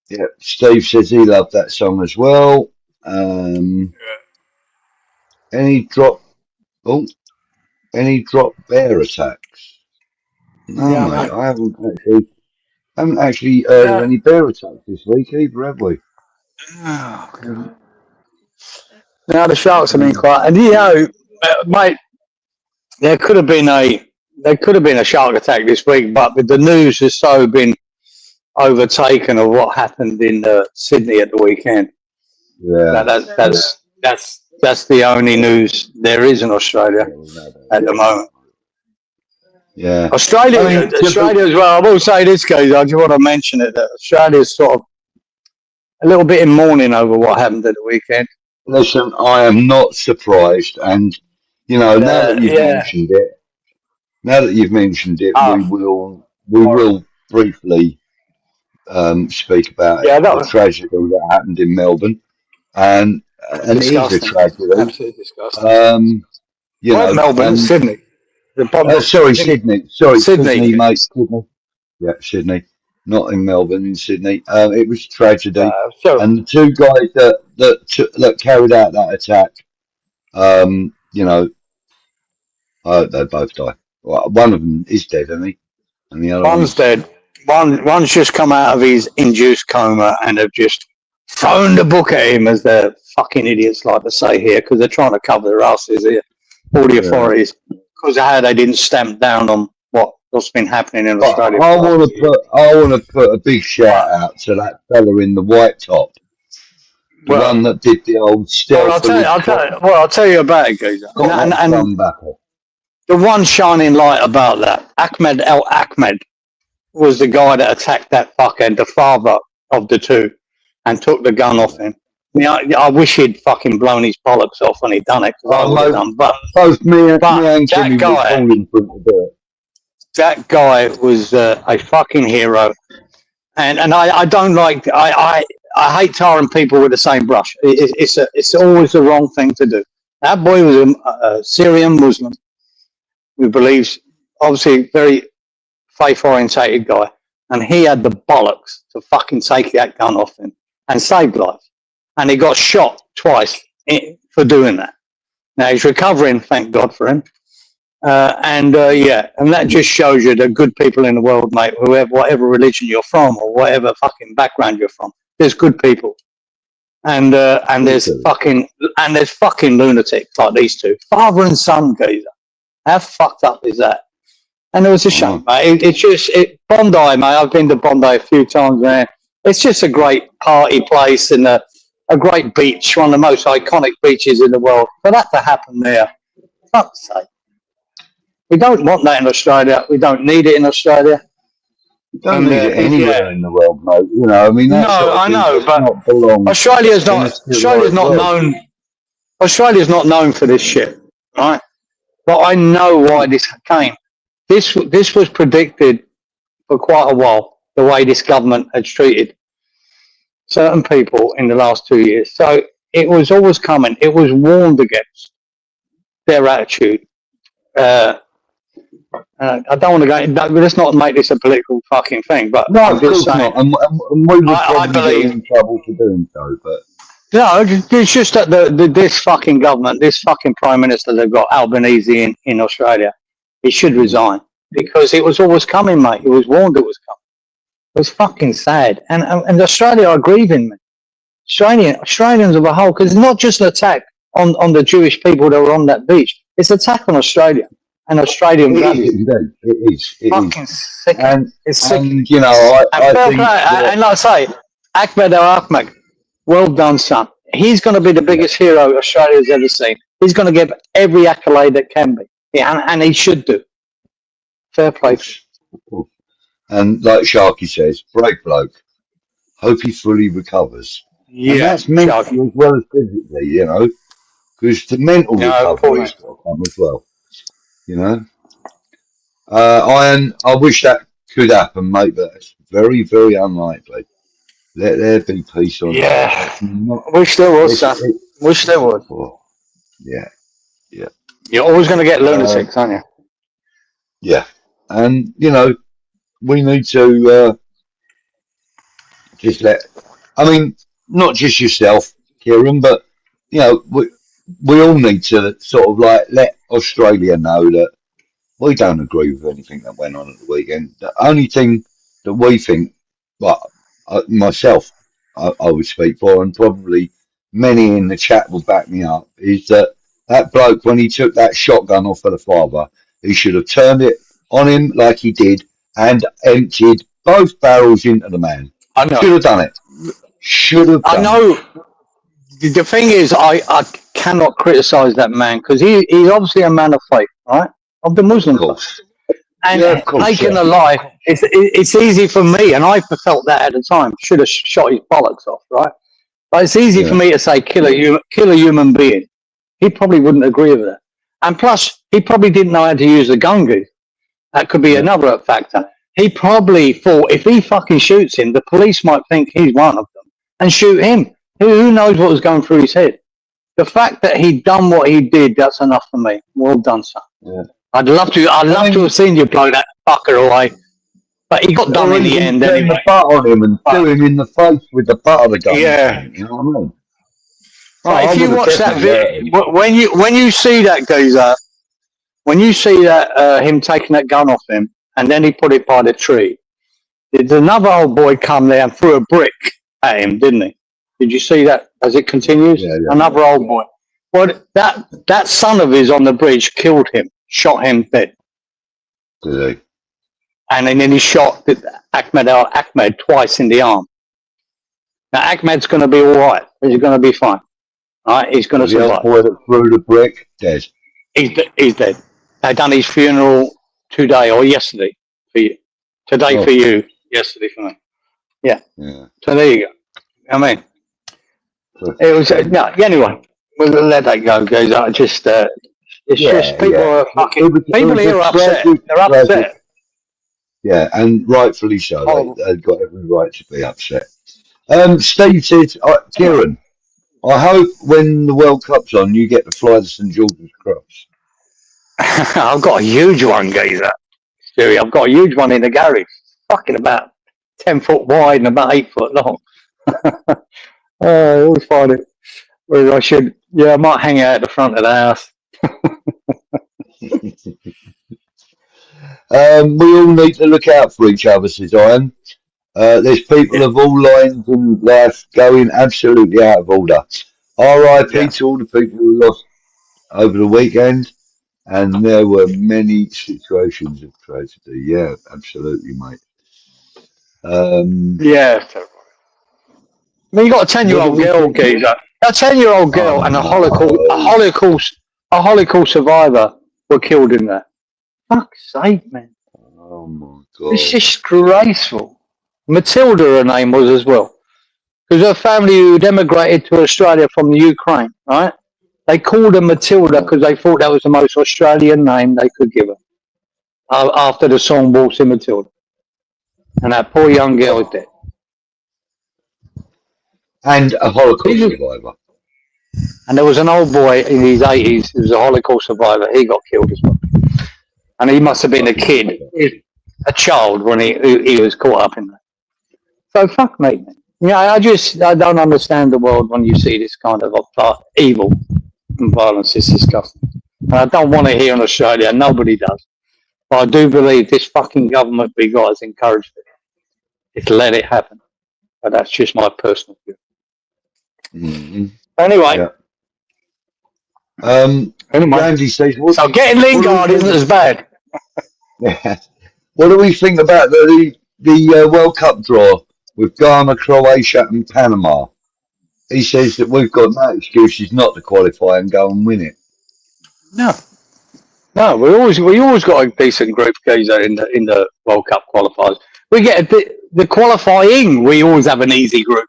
Yeah. Steve says he loved that song as well. Any drop bear attacks? No, Yeah, mate. mate. I haven't actually heard of any bear attacks this week either, have we? Oh, now the Sharks have been quiet, and you know, mate, there could have been a shark attack this week, but the news has so been overtaken of what happened in Sydney at the weekend. Yeah. That's the only news there is in Australia at the moment. Yeah. Australia as well. I will say this, guys. I just want to mention it that Australia's sort of a little bit in mourning over what happened at the weekend. Listen, I am not surprised, and you know, now that you've mentioned it, we will briefly speak about the tragedy that happened in Melbourne, and it is a tragedy. Absolutely disgusting. You know, Melbourne, Sydney. Sorry, Sydney. Sorry, Sydney, mate. Sydney. Yeah, Sydney. Not in Melbourne, in Sydney. It was a tragedy, and the two guys that carried out that attack, you know, they both died. Well, one of them is dead, isn't he? And the other one's dead. One's just come out of his induced coma and have just thrown the book at him, as the fucking idiots like to say here, because they're trying to cover their asses here, all the authorities, because of how they didn't stamp down on what's been happening in Australia. I want to put a big shout out to that fella in the white top, the one that did the old stealth. I'll tell you about it, Geezer. And the one shining light about that, 𝗧𝗥𝗔𝗡𝗥𝗦𝗛 was the guy that attacked that fuckhead, the father of the two, and took the gun off him. I wish he'd fucking blown his bollocks off when he'd done it, because I would have done. But both me and Jimmy were calling for him to do it. That guy was a fucking hero, and I don't like. I hate tarring people with the same brush. It's always the wrong thing to do. That boy was a Syrian Muslim who believes, obviously, very faith-orientated guy, and he had the bollocks to fucking take that gun off him and save lives. And he got shot twice for doing that. Now he's recovering, thank God for him. And that just shows you that good people in the world, mate, whatever religion you're from or whatever fucking background you're from, there's good people. And there's fucking lunatics like these two, father and son, geezer. How fucked up is that? And it was a shame, mate. Bondi, mate. I've been to Bondi a few times, man. It's just a great party place and a great beach, one of the most iconic beaches in the world. For that to happen there, fuck's sake. We don't want that in Australia. We don't need it in Australia. You don't need it anywhere in the world, mate. You know, I mean, that no, sort of I know, does not belong Australia's in a not. civilized world. Australia's not known for this shit, right? But I know why this came. This was predicted for quite a while. The way this government had treated certain people in the last 2 years, so it was always coming. It was warned against their attitude. I don't want to go. Let's not make this a political fucking thing. But no, I'm of just course saying, not. And we would probably get in trouble for doing so. But no, it's just that this fucking government, this fucking prime minister they've got, Albanese in Australia, he should resign because it was always coming, mate. It was warned it was coming. It was fucking sad, and Australia are grieving, man. Australians as a whole, because it's not just an attack on the Jewish people that were on that beach. It's an attack on Australia. And Australian values. It is. Fucking sick. It's sick. And, you know, I think... And like I say, 𝗧𝗥𝗔𝗡𝗥𝗦𝗧, well done, son. He's going to be the biggest hero Australia's ever seen. He's going to get every accolade that can be. Yeah, and he should do. Fair play. And like Sharky says, brave bloke. Hope he fully recovers. Yeah, and that's mentally as well as physically, you know. Because the mental recovery's got to come as well. You know, I wish that could happen, mate, but it's very, very unlikely. Let there be peace on earth. Yeah, wish there was, son. Wish there was. Yeah. You're always going to get lunatics, aren't you? Yeah, and you know, we need to just I mean, not just yourself, Kieran, but you know, we all need to sort of like let Australia know that we don't agree with anything that went on at the weekend. The only thing that we think, well, myself, I would speak for, and probably many in the chat will back me up, is that bloke, when he took that shotgun off of the father, he should have turned it on him like he did and emptied both barrels into the man. I know. Should have done it. Should have done it. I know. The thing is, I cannot criticise that man because he's obviously a man of faith, right? Of the Muslim faith. And taking a life, it's easy for me, and I felt that at the time. Should have shot his bollocks off, right? But it's easy for me to say kill a human being. He probably wouldn't agree with that. And plus, he probably didn't know how to use the gun goose. That could be another factor. He probably thought if he fucking shoots him, the police might think he's one of them and shoot him. Who knows what was going through his head? The fact that he'd done what he did, that's enough for me. Well done, son. Yeah. I'd love to have seen you blow that fucker away. But he got done in the end anyway. The butt on him and do him in the face with the butt of the gun. Yeah. You know what I mean? Right, if you watch that video, when you see that geezer, when you see that him taking that gun off him, and then he put it by the tree, there's another old boy come there and threw a brick at him, didn't he? Did you see that as it continues? Yeah. Another old boy. Well, that son of his on the bridge killed him, shot him dead. Did he? And then he shot 𝗧𝗥𝗦𝗛𝗥 twice in the arm. Now Ahmed's going to be all right. He's going to be fine. All right, he's going to survive. The boy that threw the brick, dead. He's dead. They done his funeral today or yesterday for you. Today for you, yesterday for me. Yeah. So there you go. I mean, it was no. Anyway, we'll let that go, guys. I just it's just people are fucking people here are upset. They're upset. Yeah, and rightfully so. They've got every right to be upset. Steve says, Kieran, I hope when the World Cup's on, you get to fly the St George's Cross. I've got a huge one, geezer. Stewie, I've got a huge one in the garage. Fucking about 10 foot wide and about 8 foot long. I always find it. Where I might hang out at the front of the house. We all need to look out for each other, says Ian. There's people of all lines in life going absolutely out of order. R.I.P. to all the people who lost over the weekend. And there were many situations of tried to do. Yeah, absolutely, mate. Yeah. I mean, you got a What do 10-year-old we girl, think? geezer. A 10-year-old Oh girl and no! A Holocaust survivor were killed in there. Fuck's sake, man! Oh my It's God! disgraceful. Matilda, her name was as well, because her family who'd emigrated to Australia from the Ukraine, right? They called her Matilda Yeah. because they thought that was the most Australian name they could give her after the song Waltzing Matilda. And that poor young girl is dead. And a Holocaust These are- survivor. And there was an old boy in his 80s who was a Holocaust survivor. He got killed as well. And he must have been a Fucking kid, a child when he was caught up in that. So fuck me, man. Yeah, I don't understand the world when you see this kind of evil and violence. It's disgusting. And I don't want to hear in Australia. Nobody does. But I do believe this fucking government we got has encouraged it. It's let it happen. But that's just my personal view. Mm-hmm. Anyway. Yeah. Anyway. Ramsey says, So getting Lingard isn't as bad. Yeah. What do we think about the World Cup draw with Ghana, Croatia, and Panama? He says that we've got no excuses not to qualify and go and win it. No. No, we always got a decent group, geezer, in the World Cup qualifiers. We get the qualifying. We always have an easy group.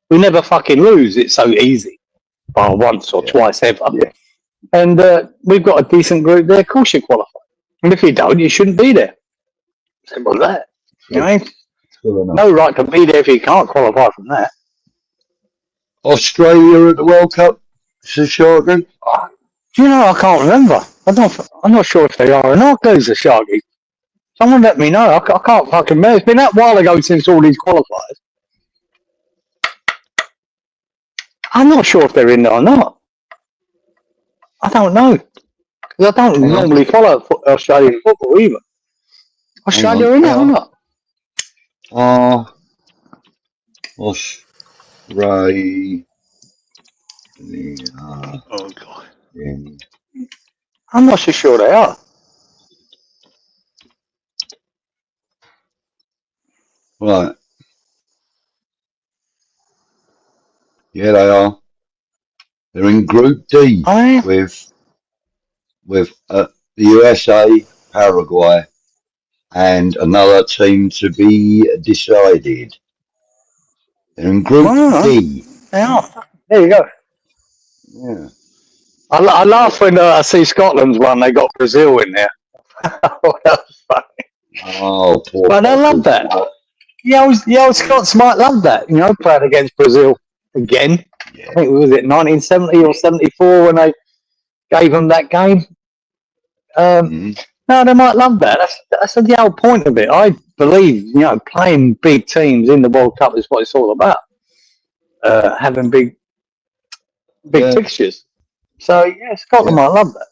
We never fucking lose. It's so easy, bar once or twice ever. Yeah. And we've got a decent group there. Of course you qualify. And if you don't, you shouldn't be there. Simple as that. You know, no right to be there if you can't qualify from that. Australia at the World Cup, says 𝗧𝗥𝗔𝗡𝗥. Do you know, I can't remember. I'm not sure if they are or not, those are Sharky. Someone let me know. I can't fucking remember. It's been that while ago since all these qualifiers. I'm not sure if they're in there or not. I don't know. Because I don't normally follow Australian football either. Australia in there or not? Australia. Oh, God. In. I'm not so sure they are. Right. Yeah, they are. They're in Group D with the USA, Paraguay, and another team to be decided. They're in Group D. They are. There you go. Yeah. I laugh when I see Scotland's one. They got Brazil in there. That's funny. Oh, poor. But I love that. Yeah, Scots might love that. You know, playing against Brazil again. Yeah. I think was it 1970 or 74 when they gave them that game. No, they might love that. That's the whole point of it. I believe, you know, playing big teams in the World Cup is what it's all about. Having big fixtures. So yeah, Scotland might love that.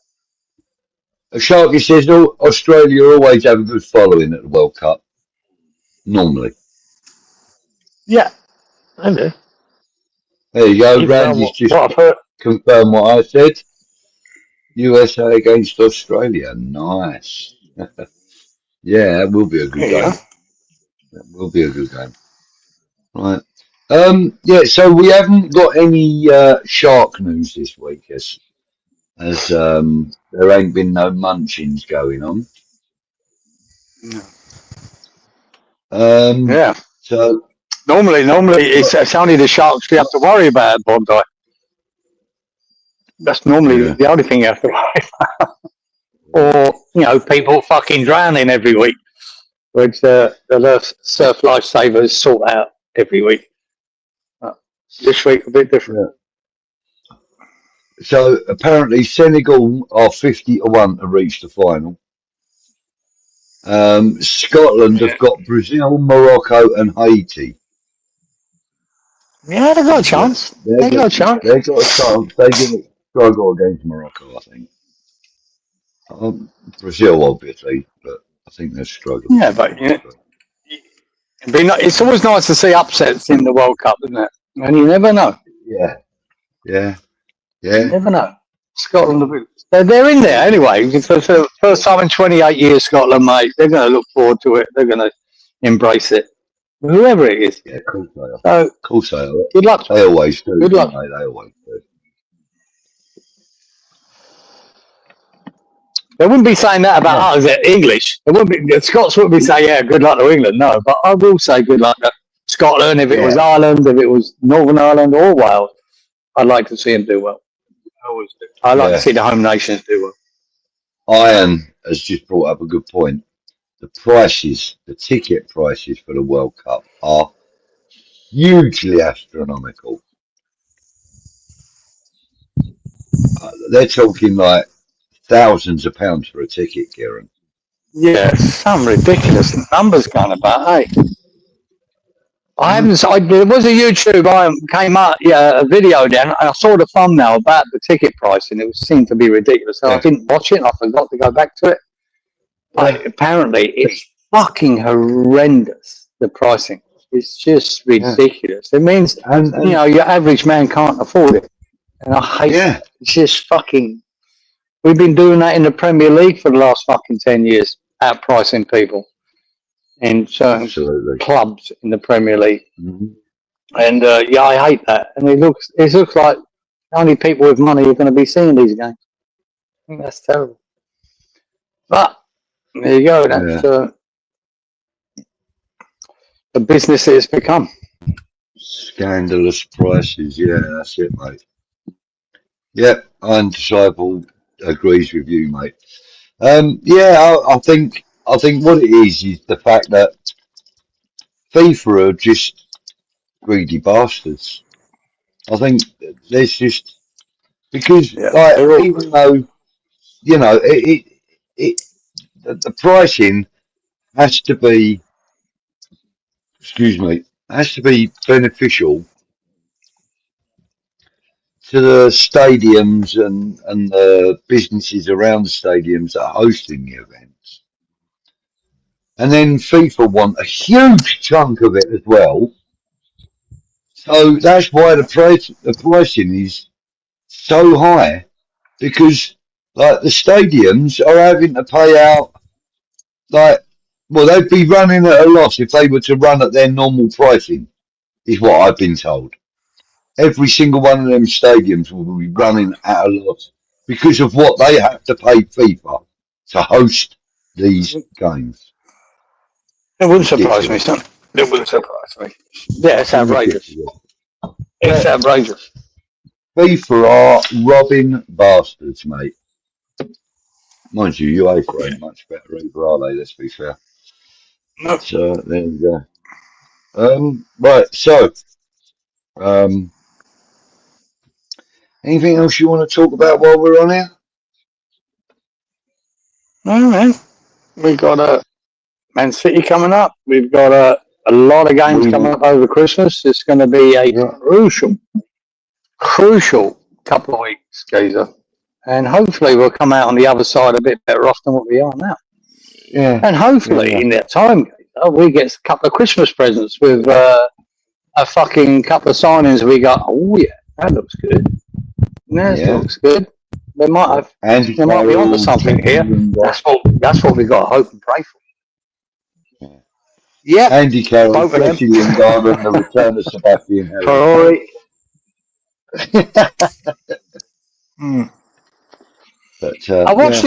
Sharky says Australia always have a good following at the World Cup. Normally. Yeah, I do. There you go. Randy's just confirmed what I said. USA against Australia. Nice. Yeah, that will be a good game. That will be a good game. Right. Yeah, so we haven't got any shark news this week as there ain't been no munchings going on. Yeah. So normally it's only the sharks you have to worry about at Bondi. That's normally the only thing you have to worry about. Or, you know, people fucking drowning every week, which the surf lifesavers sort out every week. This week a bit different. Yeah. So apparently Senegal are 50-1 to reach the final. Scotland have got Brazil, Morocco, and Haiti. Yeah, they've got a chance. They've got a chance. They've got a chance. They're going to struggle against Morocco, I think. Brazil, obviously, but I think they're struggling. Yeah, but it's always nice to see upsets in the World Cup, isn't it? And you never know. Yeah. You never know. Scotland, they're in there anyway. For the first time in 28 years, Scotland, mate. They're going to look forward to it. They're going to embrace it, whoever it is. Yeah, of course they are. So, Of course they are. good luck. They always do. Good luck. They always do. They wouldn't be saying that about us, English. They wouldn't be, the Scots wouldn't be saying, yeah, good luck to England. No, but I will say good luck to Scotland. If it was Ireland, if it was Northern Ireland or Wales, I'd like to see them do well. I always do. I like to see the home nations do well. Ian has just brought up a good point. The prices, the ticket prices for the World Cup are hugely astronomical. They're talking like thousands of pounds for a ticket, Kieran. Yeah, some ridiculous numbers going about, eh? I haven't. There was a YouTube. Came out, a video then, and I saw the thumbnail about the ticket price, and it seemed to be ridiculous. So I didn't watch it, and I forgot to go back to it. But apparently, it's fucking horrendous. The pricing, it's just ridiculous. It means your average man can't afford it, and I hate it. It's just fucking. We've been doing that in the Premier League for the last fucking 10 years, outpricing people in certain clubs in the Premier League. Mm-hmm. And I hate that. And it looks like only people with money are going to be seeing these games. I think that's terrible. But there you go. That's the business it has become. Scandalous prices. Yeah, that's it, mate. Yep, Undisciple agrees with you, mate. I think what it is the fact that FIFA are just greedy bastards. I think there's just because even though the pricing has to be beneficial to the stadiums and the businesses around the stadiums that are hosting the events. And then FIFA want a huge chunk of it as well. So that's why the pricing is so high, because like the stadiums are having to pay out they'd be running at a loss if they were to run at their normal pricing, is what I've been told. Every single one of them stadiums will be running at a loss because of what they have to pay FIFA to host these games. It wouldn't surprise me, son. It wouldn't surprise me. Yeah, it's outrageous. It's outrageous. FIFA are robbing bastards, mate. Mind you, UEFA ain't much better either, are they? Let's be fair. No. So there you go. Right, so anything else you want to talk about while we're on here? No, man. We've got Man City coming up. We've got a lot of games coming up over Christmas. It's going to be a crucial couple of weeks, Geezer. And hopefully we'll come out on the other side a bit better off than what we are now. Yeah. And hopefully in that time, Geezer, we get a couple of Christmas presents with a fucking couple of signings. We go, oh yeah, that looks good. That looks good. They might be onto something here. That's what we got to hope and pray for. Yeah. Andy Carroll, Fletcher Lingard, and the return of Sebastian Harry. But, I watched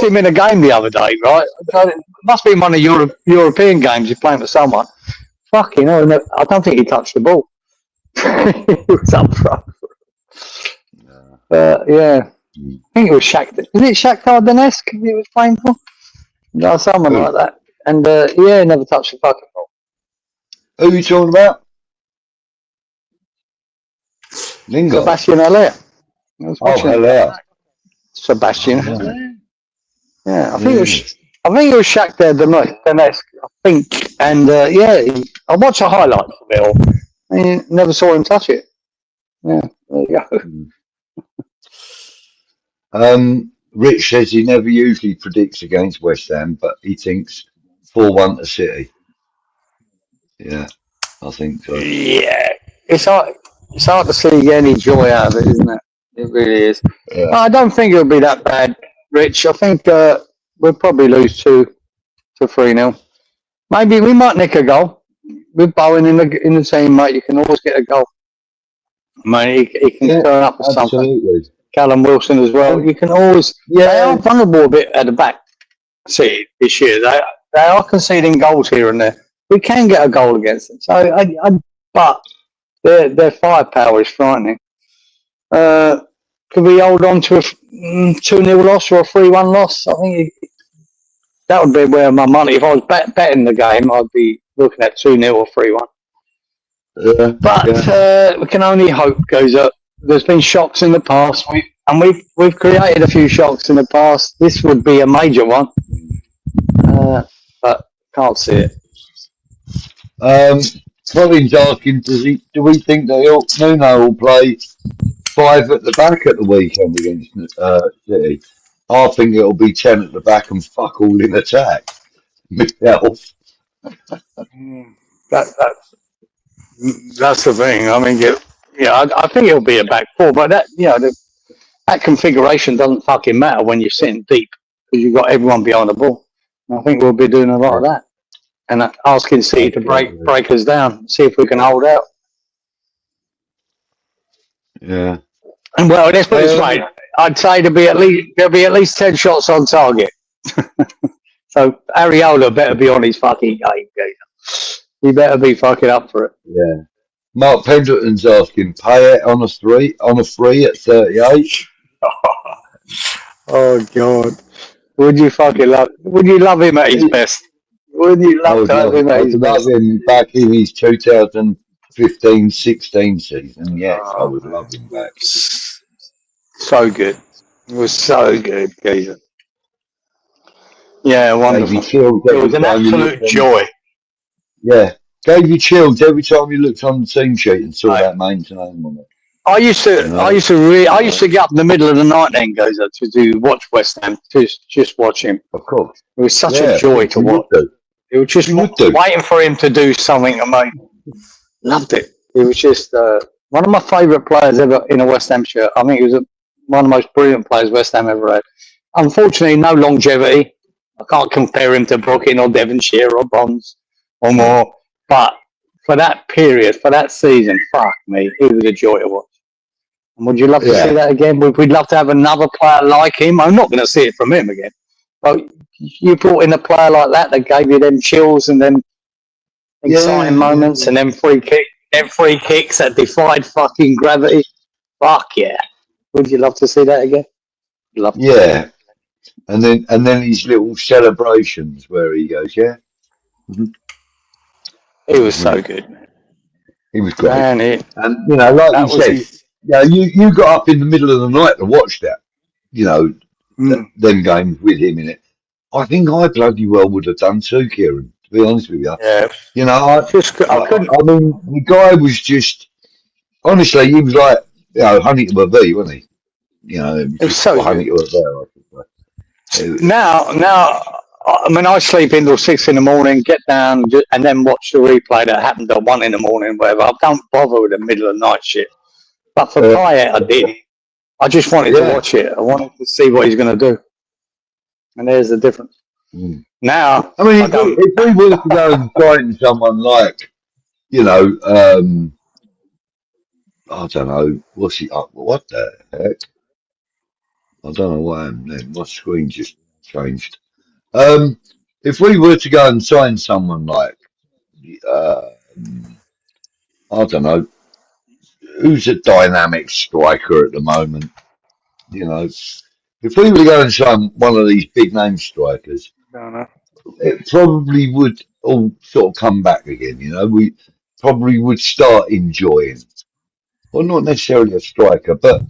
him in a game the other day, right? It must be one of European games he's playing for someone. Fucking hell, I don't think he touched the ball. He was up front. Yeah. I think it was Shakhtar. Is it Shakhtar Donetsk he was playing for? No, someone like that. And never touched the fucking ball. Who are you talking about? Lingard. Sebastian Haller. Haller. Sebastian Haller. Yeah, I think it was Shakhtar Donetsk. I think, and I watched the highlights of it all. And never saw him touch it. Yeah, there you go. Rich says he never usually predicts against West Ham, but he thinks 4-1 to City. Yeah, I think so. Yeah, it's hard to see any joy out of it, isn't it? It really is. Yeah. I don't think it'll be that bad, Rich. I think we'll probably lose 2-3-0. Maybe we might nick a goal. With Bowen in the team, mate, you can always get a goal. Mate, he can turn up with something. Absolutely. Callum Wilson as well. You can always. They Yeah. are vulnerable a bit at the back. See, this year they are conceding goals here and there. We can get a goal against them. So, but their firepower is frightening. Could we hold on to a 2-0 loss or a 3-1 loss? I think that would be where my money. If I was betting the game, I'd be looking at 2-0 or 3-1. But we can only hope, goes up. There's been shocks in the past, we've created a few shocks in the past. This would be a major one, but can't see it. Colin's asking, do we think that Nuno will play 5 at the back at the weekend against City? I think it'll be 10 at the back and fuck all in attack. Myself. That's the thing. I mean, I think it'll be a back four, but that configuration doesn't fucking matter when you're sitting deep because you've got everyone behind the ball. And I think we'll be doing a lot of that and asking City to break us down, see if we can hold out. Yeah. And well, let's put it this way. I'd say there'll be at least 10 shots on target. So Areola better be on his fucking game. He better be fucking up for it. Yeah. Mark Pendleton's asking, pay it on a free at 38. Oh God. Would you love him at his best? Would you love to have him at his best? I would love him back in his 2015-16 season. Yes, I would love him back. So good. It was so good, Geezer. Yeah, wonderful. It was an absolute joy. Yeah. Gave you chills every time you looked on the team sheet and saw that mate's name on it. I used to get up in the middle of the night then, Geezer, to watch West Ham, just watch him. Of course. It was such a joy to watch. It was just waiting for him to do something amazing. Loved it. It was just one of my favourite players ever in a West Ham shirt. I think he was one of the most brilliant players West Ham ever had. Unfortunately, no longevity. I can't compare him to Brooklyn or Devonshire or Bonds or more. But for that period, for that season, fuck me, he was a joy to watch. And would you love to see that again? We'd love to have another player like him. I'm not going to see it from him again. But you brought in a player like that gave you them chills and them exciting moments and them free kicks that defied fucking gravity. Fuck yeah. Would you love to see that again? Love to. Yeah. And then his little celebrations where he goes, He was so good, man. He was great. Man, and like you said, you got up in the middle of the night to watch that. Them games with him in it. I think I bloody well would have done too, Kieran, to be honest with you. Yeah. I mean, the guy was just, honestly, he was like, honey to a bee, wasn't he? It was so honey to a bear, I should say. Now, I mean, I sleep until 6 in the morning, get down, and then watch the replay that happened at 1 in the morning, whatever. I don't bother with the middle of the night shit. But for Payet, I did. I just wanted to watch it. I wanted to see what he's going to do. And there's the difference. Now, I mean, if we were to go and find someone like, I don't know, what's he up? What the heck? I don't know why my screen just changed. If we were to go and sign someone like, I don't know, who's a dynamic striker at the moment? If we were to go and sign one of these big name strikers, it probably would all sort of come back again. We probably would start enjoying, well, not necessarily a striker, but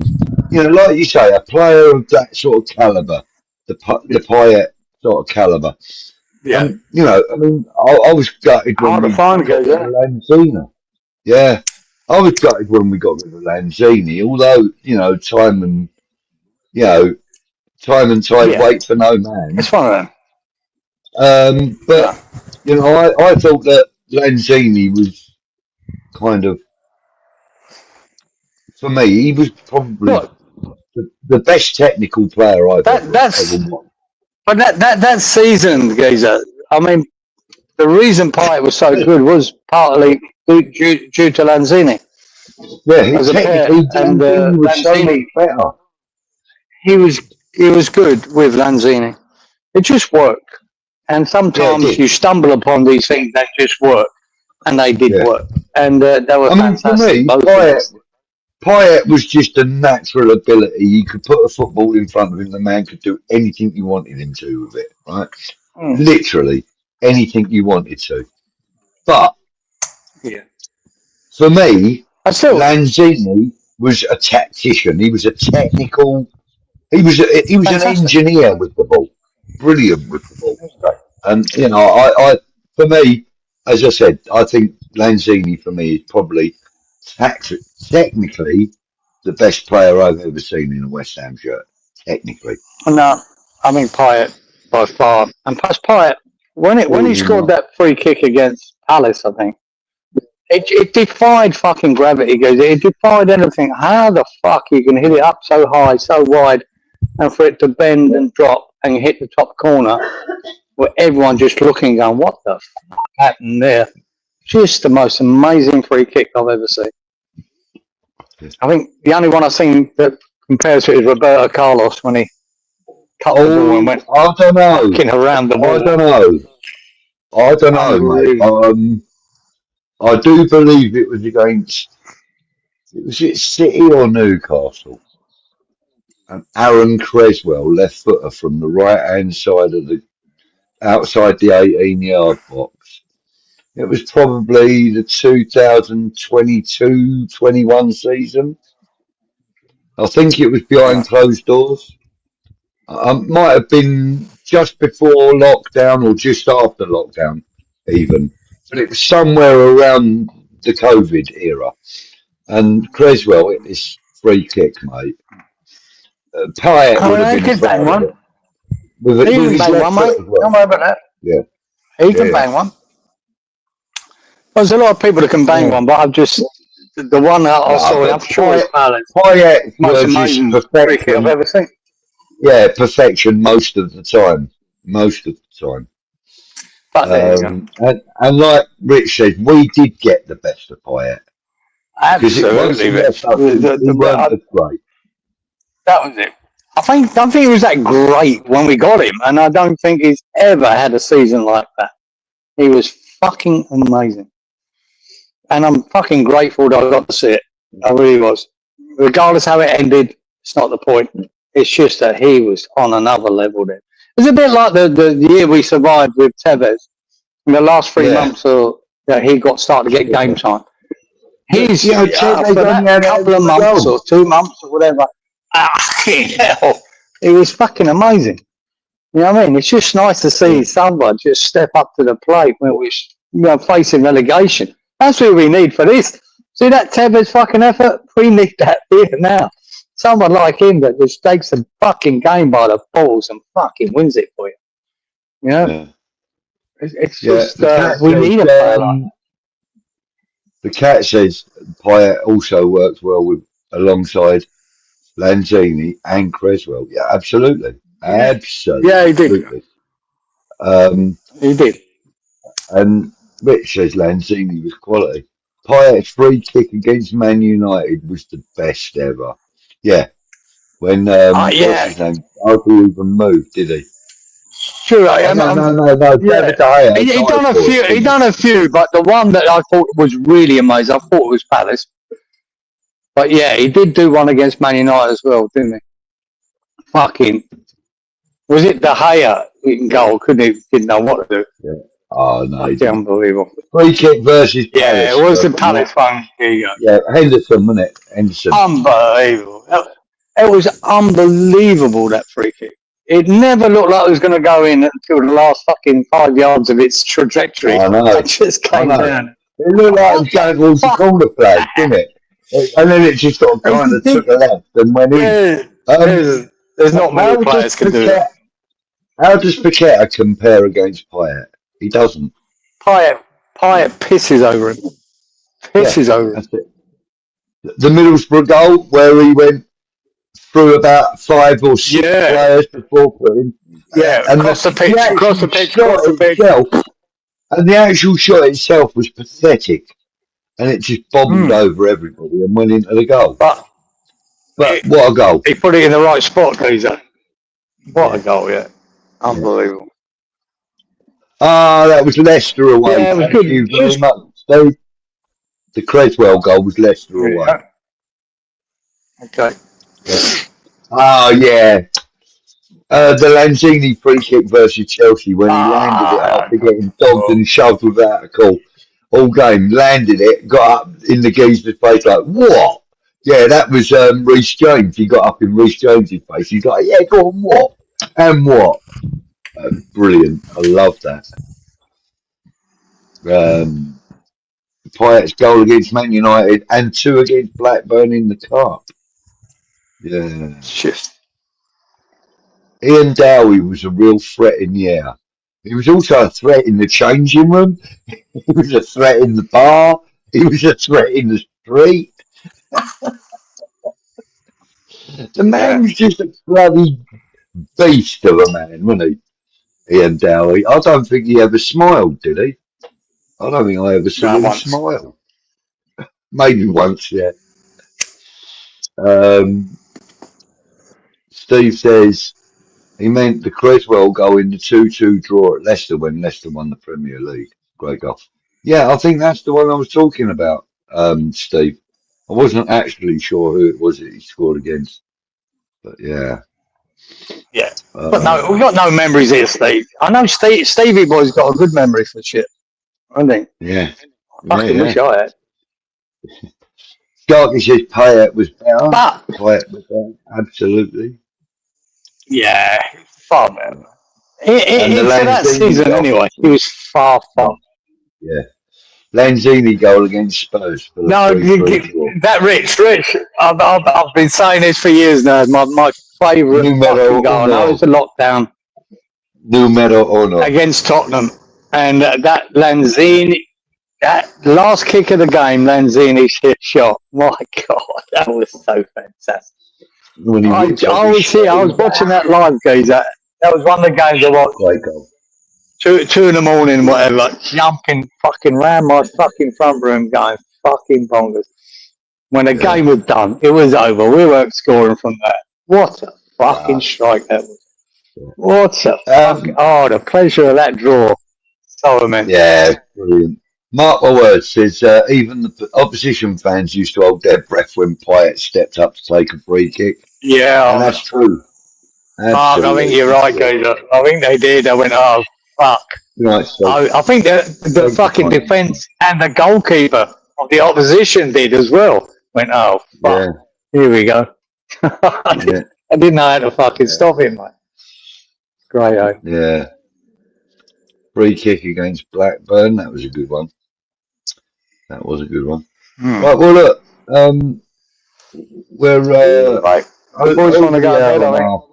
like you say, a player of that sort of caliber, the Payet sort of caliber. Yeah. I mean, I was gutted when we got rid of Lanzini. Yeah. I was gutted when we got rid of Lanzini, although, time and tide wait for no man. It's one of them. But, I thought that Lanzini was kind of, for me, he was probably the best technical player I've That's ever watched. but that season, Geezer. I mean, the reason Pyatt was so good was partly due to Lanzini Yeah, as a pair, technically, and Lanzini was so much Lanzini better. he was good with Lanzini. It just worked, and Yeah, it sometimes did. you stumble upon these things that just work, and they did Yeah. work, and they were I mean, for fantastic. me, Both of them. Pyatt was just a natural ability. You could put a football in front of him, the man could do anything you wanted him to with it, right? Mm. Literally anything you wanted to. But Yeah, for me, I still. Lanzini was a tactician. He was a technical. He was an Fantastic. engineer with the ball, brilliant with the ball. And you know, for me, as I said, I think Lanzini for me is probably technically the best player I've ever seen in a West Ham shirt. Technically, No, I mean Pyatt by far, and plus Pyatt when he Really scored not. that free kick against Palace, I think it defied fucking gravity. Goes, it defied anything. How the fuck you can hit it up so high, so wide, and for it to bend and drop and hit the top corner, with everyone just looking, going, "What the fuck happened there?" Just the most amazing free kick I've ever seen. I think the only one I've seen that compares to it is Roberto Carlos when he cut the ball and went I don't know. fucking around the I ball. don't know. I don't know, mate. Unbelievable. I do believe it was against. Was it City or Newcastle? And Aaron Creswell, left footer from the right hand side of the outside the 18-yard box. It was probably the 2022-21 season. I think it was behind Right. closed doors. Might have been just before lockdown or just after lockdown, even. But it was somewhere around the COVID era. And Creswell hit this free kick, mate. Pyatt I would have mean, he been can bang proud of one. it He with can his bang left one, foot mate. as well. Don't worry about that. Yeah, He yeah, can yeah. bang one. There's a lot of people that can bang Yeah. one, but I've just the one that I No, saw, I'm but sure it's Palace. Pyatt Most was his amazing free kick I've perfection. ever seen. Yeah, perfection most of the time. Most of the time. But there you go. And like Rich said, we did get the best of Pyatt because once Absolutely, he left Rich. us, he weren't as great. That was it. Don't think he was that great when we got him, and I don't think he's ever had a season like that. He was fucking amazing, and I'm fucking grateful that I got to see it. I really was. Regardless how it ended, it's not the point. It's just that he was on another level then. It's a bit like the year we survived with Tevez. In the last 3 Yeah, months, he got started to get game time. He's you know, Teve's for only that had couple of 8 months or goals. 2 months or whatever. Hell, it was fucking amazing. You know what I mean? It's just nice to see someone just step up to the plate when we're facing relegation. That's what we need for this. See that Tevez fucking effort? We need that here now. Someone like him that just takes the fucking game by the balls and fucking wins it for you. You know? Yeah, It's yeah. just, we need a player like The cat says Pyatt also worked well with alongside Lanzini and Creswell. Yeah, absolutely, that. Yeah, he did. absolutely. Um, He did. and Rich says Lanzini was quality. Pyatt's free kick against Man United was the best ever. Yeah, when what's Yeah, his name? Hardly even moved, did he? sure. Oh no, Yeah, David De Gea he died done a for few. us, He didn't done a few, but the one that I thought was really amazing, I thought it was Palace. But yeah, he did do one against Man United as well, didn't he? Fucking was it De Gea in goal? Couldn't he? Didn't know what to do. he? Yeah. Oh no, he Fucking didn't. unbelievable. Free kick versus Yeah, it Palace. was the Palace one. Here you go. Yeah, Henderson, wasn't it? Henderson. Unbelievable. It was unbelievable that free kick. It never looked like it was going to go in until the last fucking 5 yards of its trajectory. I know. It just I came know. down. It looked like it was What the going towards the fuck? corner flag, didn't it? And then it just sort of You kind can of took think, a left and went in. Um, there's not many how does players can do that. Paqueta compare against Payet? He doesn't. Pyatt pisses over him. Yeah, Pisses over him. that's it. The Middlesbrough goal where he went through about 5 or 6 Yeah, players before putting, yeah. and Across the the pitch, across the actual pitch, shot across the pitch. itself, was pathetic, and it just bobbled over everybody and went into the goal. But But what a goal! he put it in the right spot, Geezer. What a Yeah, goal, yeah. yeah. Unbelievable. That was Leicester away. Yeah, it was Thank good. you very much, Steve. The Creswell goal was Leicester away. Yeah. Okay. Yeah. Oh yeah. The Lanzini free kick versus Chelsea when he landed it after getting dogged and shoved without a call all game, landed it, got up in the geezer's face like, what? Yeah, that was Reece James. He got up in Reece James's face. He's like, yeah, go on, what? And what? Brilliant. I love that. Pyatt's goal against Man United and 2 against Blackburn in the cup. Yeah. Shit. Ian Dowie was a real threat in the air. He was also a threat in the changing room. He was a threat in the bar. He was a threat in the street. The man was just a bloody beast of a man, wasn't he? Ian Dowie. I don't think he ever smiled, did he? I don't think I ever saw him Once. smile. Maybe once, yeah. Steve says he meant the Creswell goal in the 2-2 draw at Leicester when Leicester won the Premier League. Great goal. Yeah, I think that's the one I was talking about, Steve. I wasn't actually sure who it was that he scored against, but yeah. Yeah. But no, we've got no memories here, Steve. I know Stevie boy's got a good memory for shit. I think. Yeah. I fucking wish I had. Sharky says Payet was better. But Payet was better, absolutely. yeah, far better. And the For that Lanzini season, goal. anyway, he was far. Yeah. Lanzini goal against Spurs for the No, 3-3 draw. that Rich. I've been saying this for years now. My favourite fucking goal. I know it's a lockdown. Numero uno. Against Tottenham. And that Lanzini, that last kick of the game, Lanzini's hit shot. My God, that was so fantastic. I was watching that live, Geezer. That was one of the games I watched. Great goal. 2 in the morning, whatever, jumping fucking round my fucking front room going fucking bonkers. When the game was done, it was over. We weren't scoring from that. What a fucking strike that was. What a the pleasure of that draw. So immense. Yeah, brilliant. Mark my words, says even the opposition fans used to hold their breath when Payet stepped up to take a free kick. Yeah. And that's true. Mark, I think you're right, Geezer. I think they did. I went, oh, fuck. Right, so I think the fucking defence and the goalkeeper of the opposition did as well. Went, oh, fuck. Yeah. Here we go. I didn't know how to fucking stop him, mate. Great, eh? Yeah. Free kick against Blackburn. That was a good one. That was a good one. Right, well, look. We're... the boys want to go ahead, I think.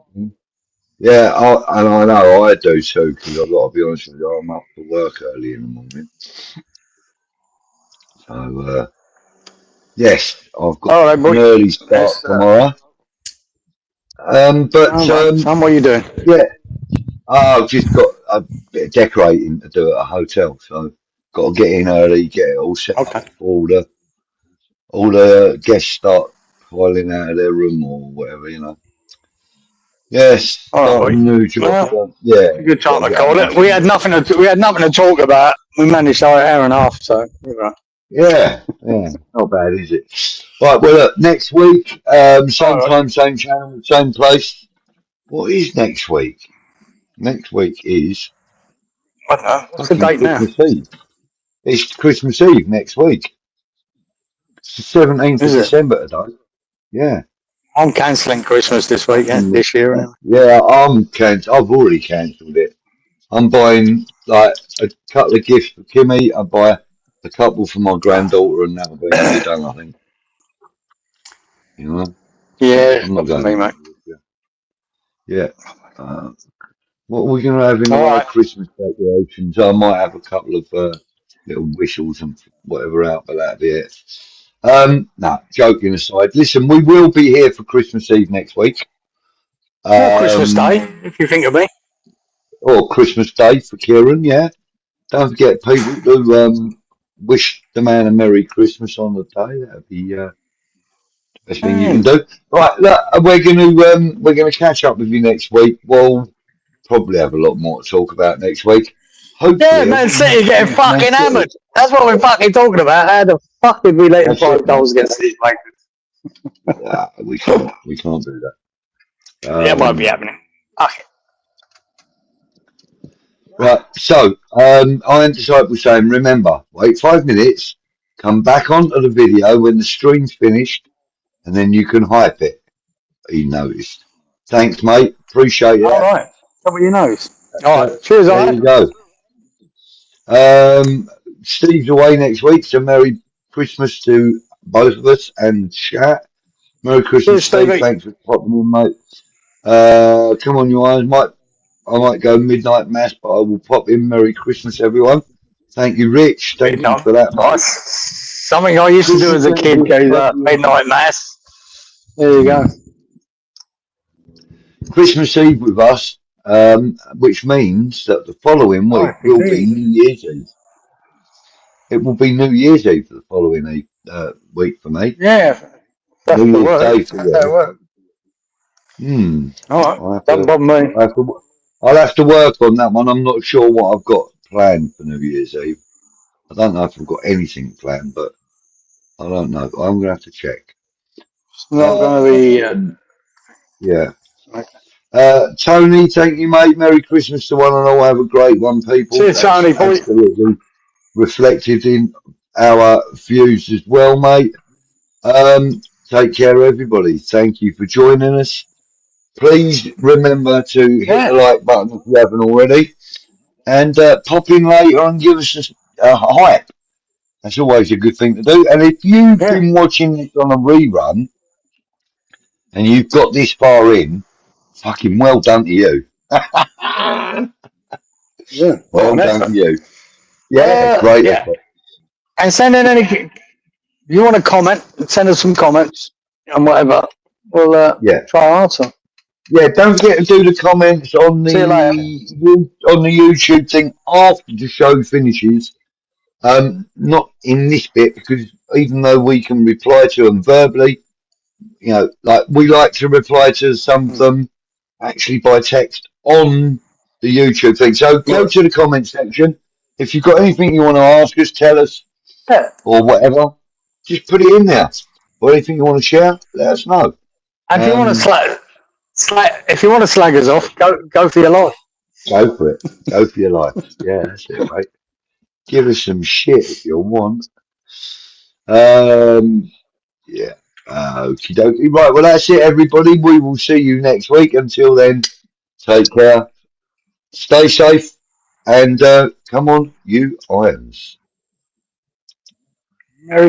Yeah, and I know I do too, because I've got to be honest with you, I'm up for work early in the morning. So, yes, I've got an early start tomorrow. What are you doing? Yeah, I've just got a bit of decorating to do at a hotel, so got to get in early, get it all set up before all the guests start piling out of their room or whatever, you know. Yes, new job. Well, good time to call it. We had nothing to talk about. We managed our hour and a half, so yeah, not bad, is it? Right, well, look, next week, same time, same channel, same place. What is next week? Next week is... I don't know. What's the date now? Eve. It's Christmas Eve next week. It's the 17th of December today. Yeah. I'm cancelling Christmas this weekend, this year. Anyway. Yeah, I've already cancelled it. I'm buying like a couple of gifts for Kimmy. I buy a couple for my granddaughter, and that'll be done, I think. You know? Yeah, I'm not going to me, mate. Yeah. What are we going to have in our Christmas decorations? I might have a couple of little whistles and whatever out, but that'll be it. No, joking aside. Listen, we will be here for Christmas Eve next week. Or Christmas Day, if you think of me. Or Christmas Day for Kieran, yeah. Don't forget people to wish the man a Merry Christmas on the day. That'd be the best thing you can do. Right, look, we're gonna catch up with you next week. We'll probably have a lot more to talk about next week. Yeah, Hopefully, Man City Man getting fucking City. hammered. That's what we're fucking talking about. How the fuck did we let in That's it, 5 goals against these Lakers? we can't do that. That won't be happening. Okay. Right, so I am Disciple saying, remember, wait 5 minutes, come back onto the video when the stream's finished, and then you can hype it. He noticed. Thanks, mate. Appreciate All that. right. What your nose? All right. Cheers, There you go. Steve's away next week, so Merry Christmas to both of us and chat. Merry Christmas, Cheers, Steve. Stevie. Thanks for popping in, mate. Come on, you eyes. I might go midnight mass, but I will pop in. Merry Christmas, everyone. Thank you, Rich. Thank you for that, mate. Nice. Something I used to do as a kid, goes midnight mass. There you go. Christmas Eve with us, which means that the following week will be New Year's Eve. It will be New Year's Eve for the following week for me. Yeah. New Year's Day for you. All right. Don't bother me. I'll have to work on that one. I'm not sure what I've got planned for New Year's Eve. I don't know if I've got anything planned, but I don't know. I'm going to have to check. It's not going to be... Yeah. Okay. Tony, thank you, mate. Merry Christmas to one and all. Have a great one, people. Cheers, Tony. Absolutely reflected in our views as well, mate. Take care, everybody. Thank you for joining us. Please remember to hit the like button if you haven't already. And pop in later and give us a hype. That's always a good thing to do. And if you've been watching this on a rerun and you've got this far in, fucking well done to you. Well done to you. Yeah, great effort. And send in any... If you want to comment, send us some comments and whatever. We'll try and answer. Yeah, don't forget to do the comments on the YouTube thing after the show finishes. Not in this bit, because even though we can reply to them verbally, you know, like we like to reply to some of them actually by text on the YouTube thing. So go to the comment section. If you've got anything you want to ask us, tell us, or whatever, just put it in there. Or anything you want to share, let us know. And if you want to if you want to slag us off, go for your life. Go for it. Go for your life. Yeah, that's it, mate. Give us some shit if you want. Yeah. Okie dokie. Right, well, that's it, everybody. We will see you next week. Until then, take care. Stay safe. And come on, you irons. Merry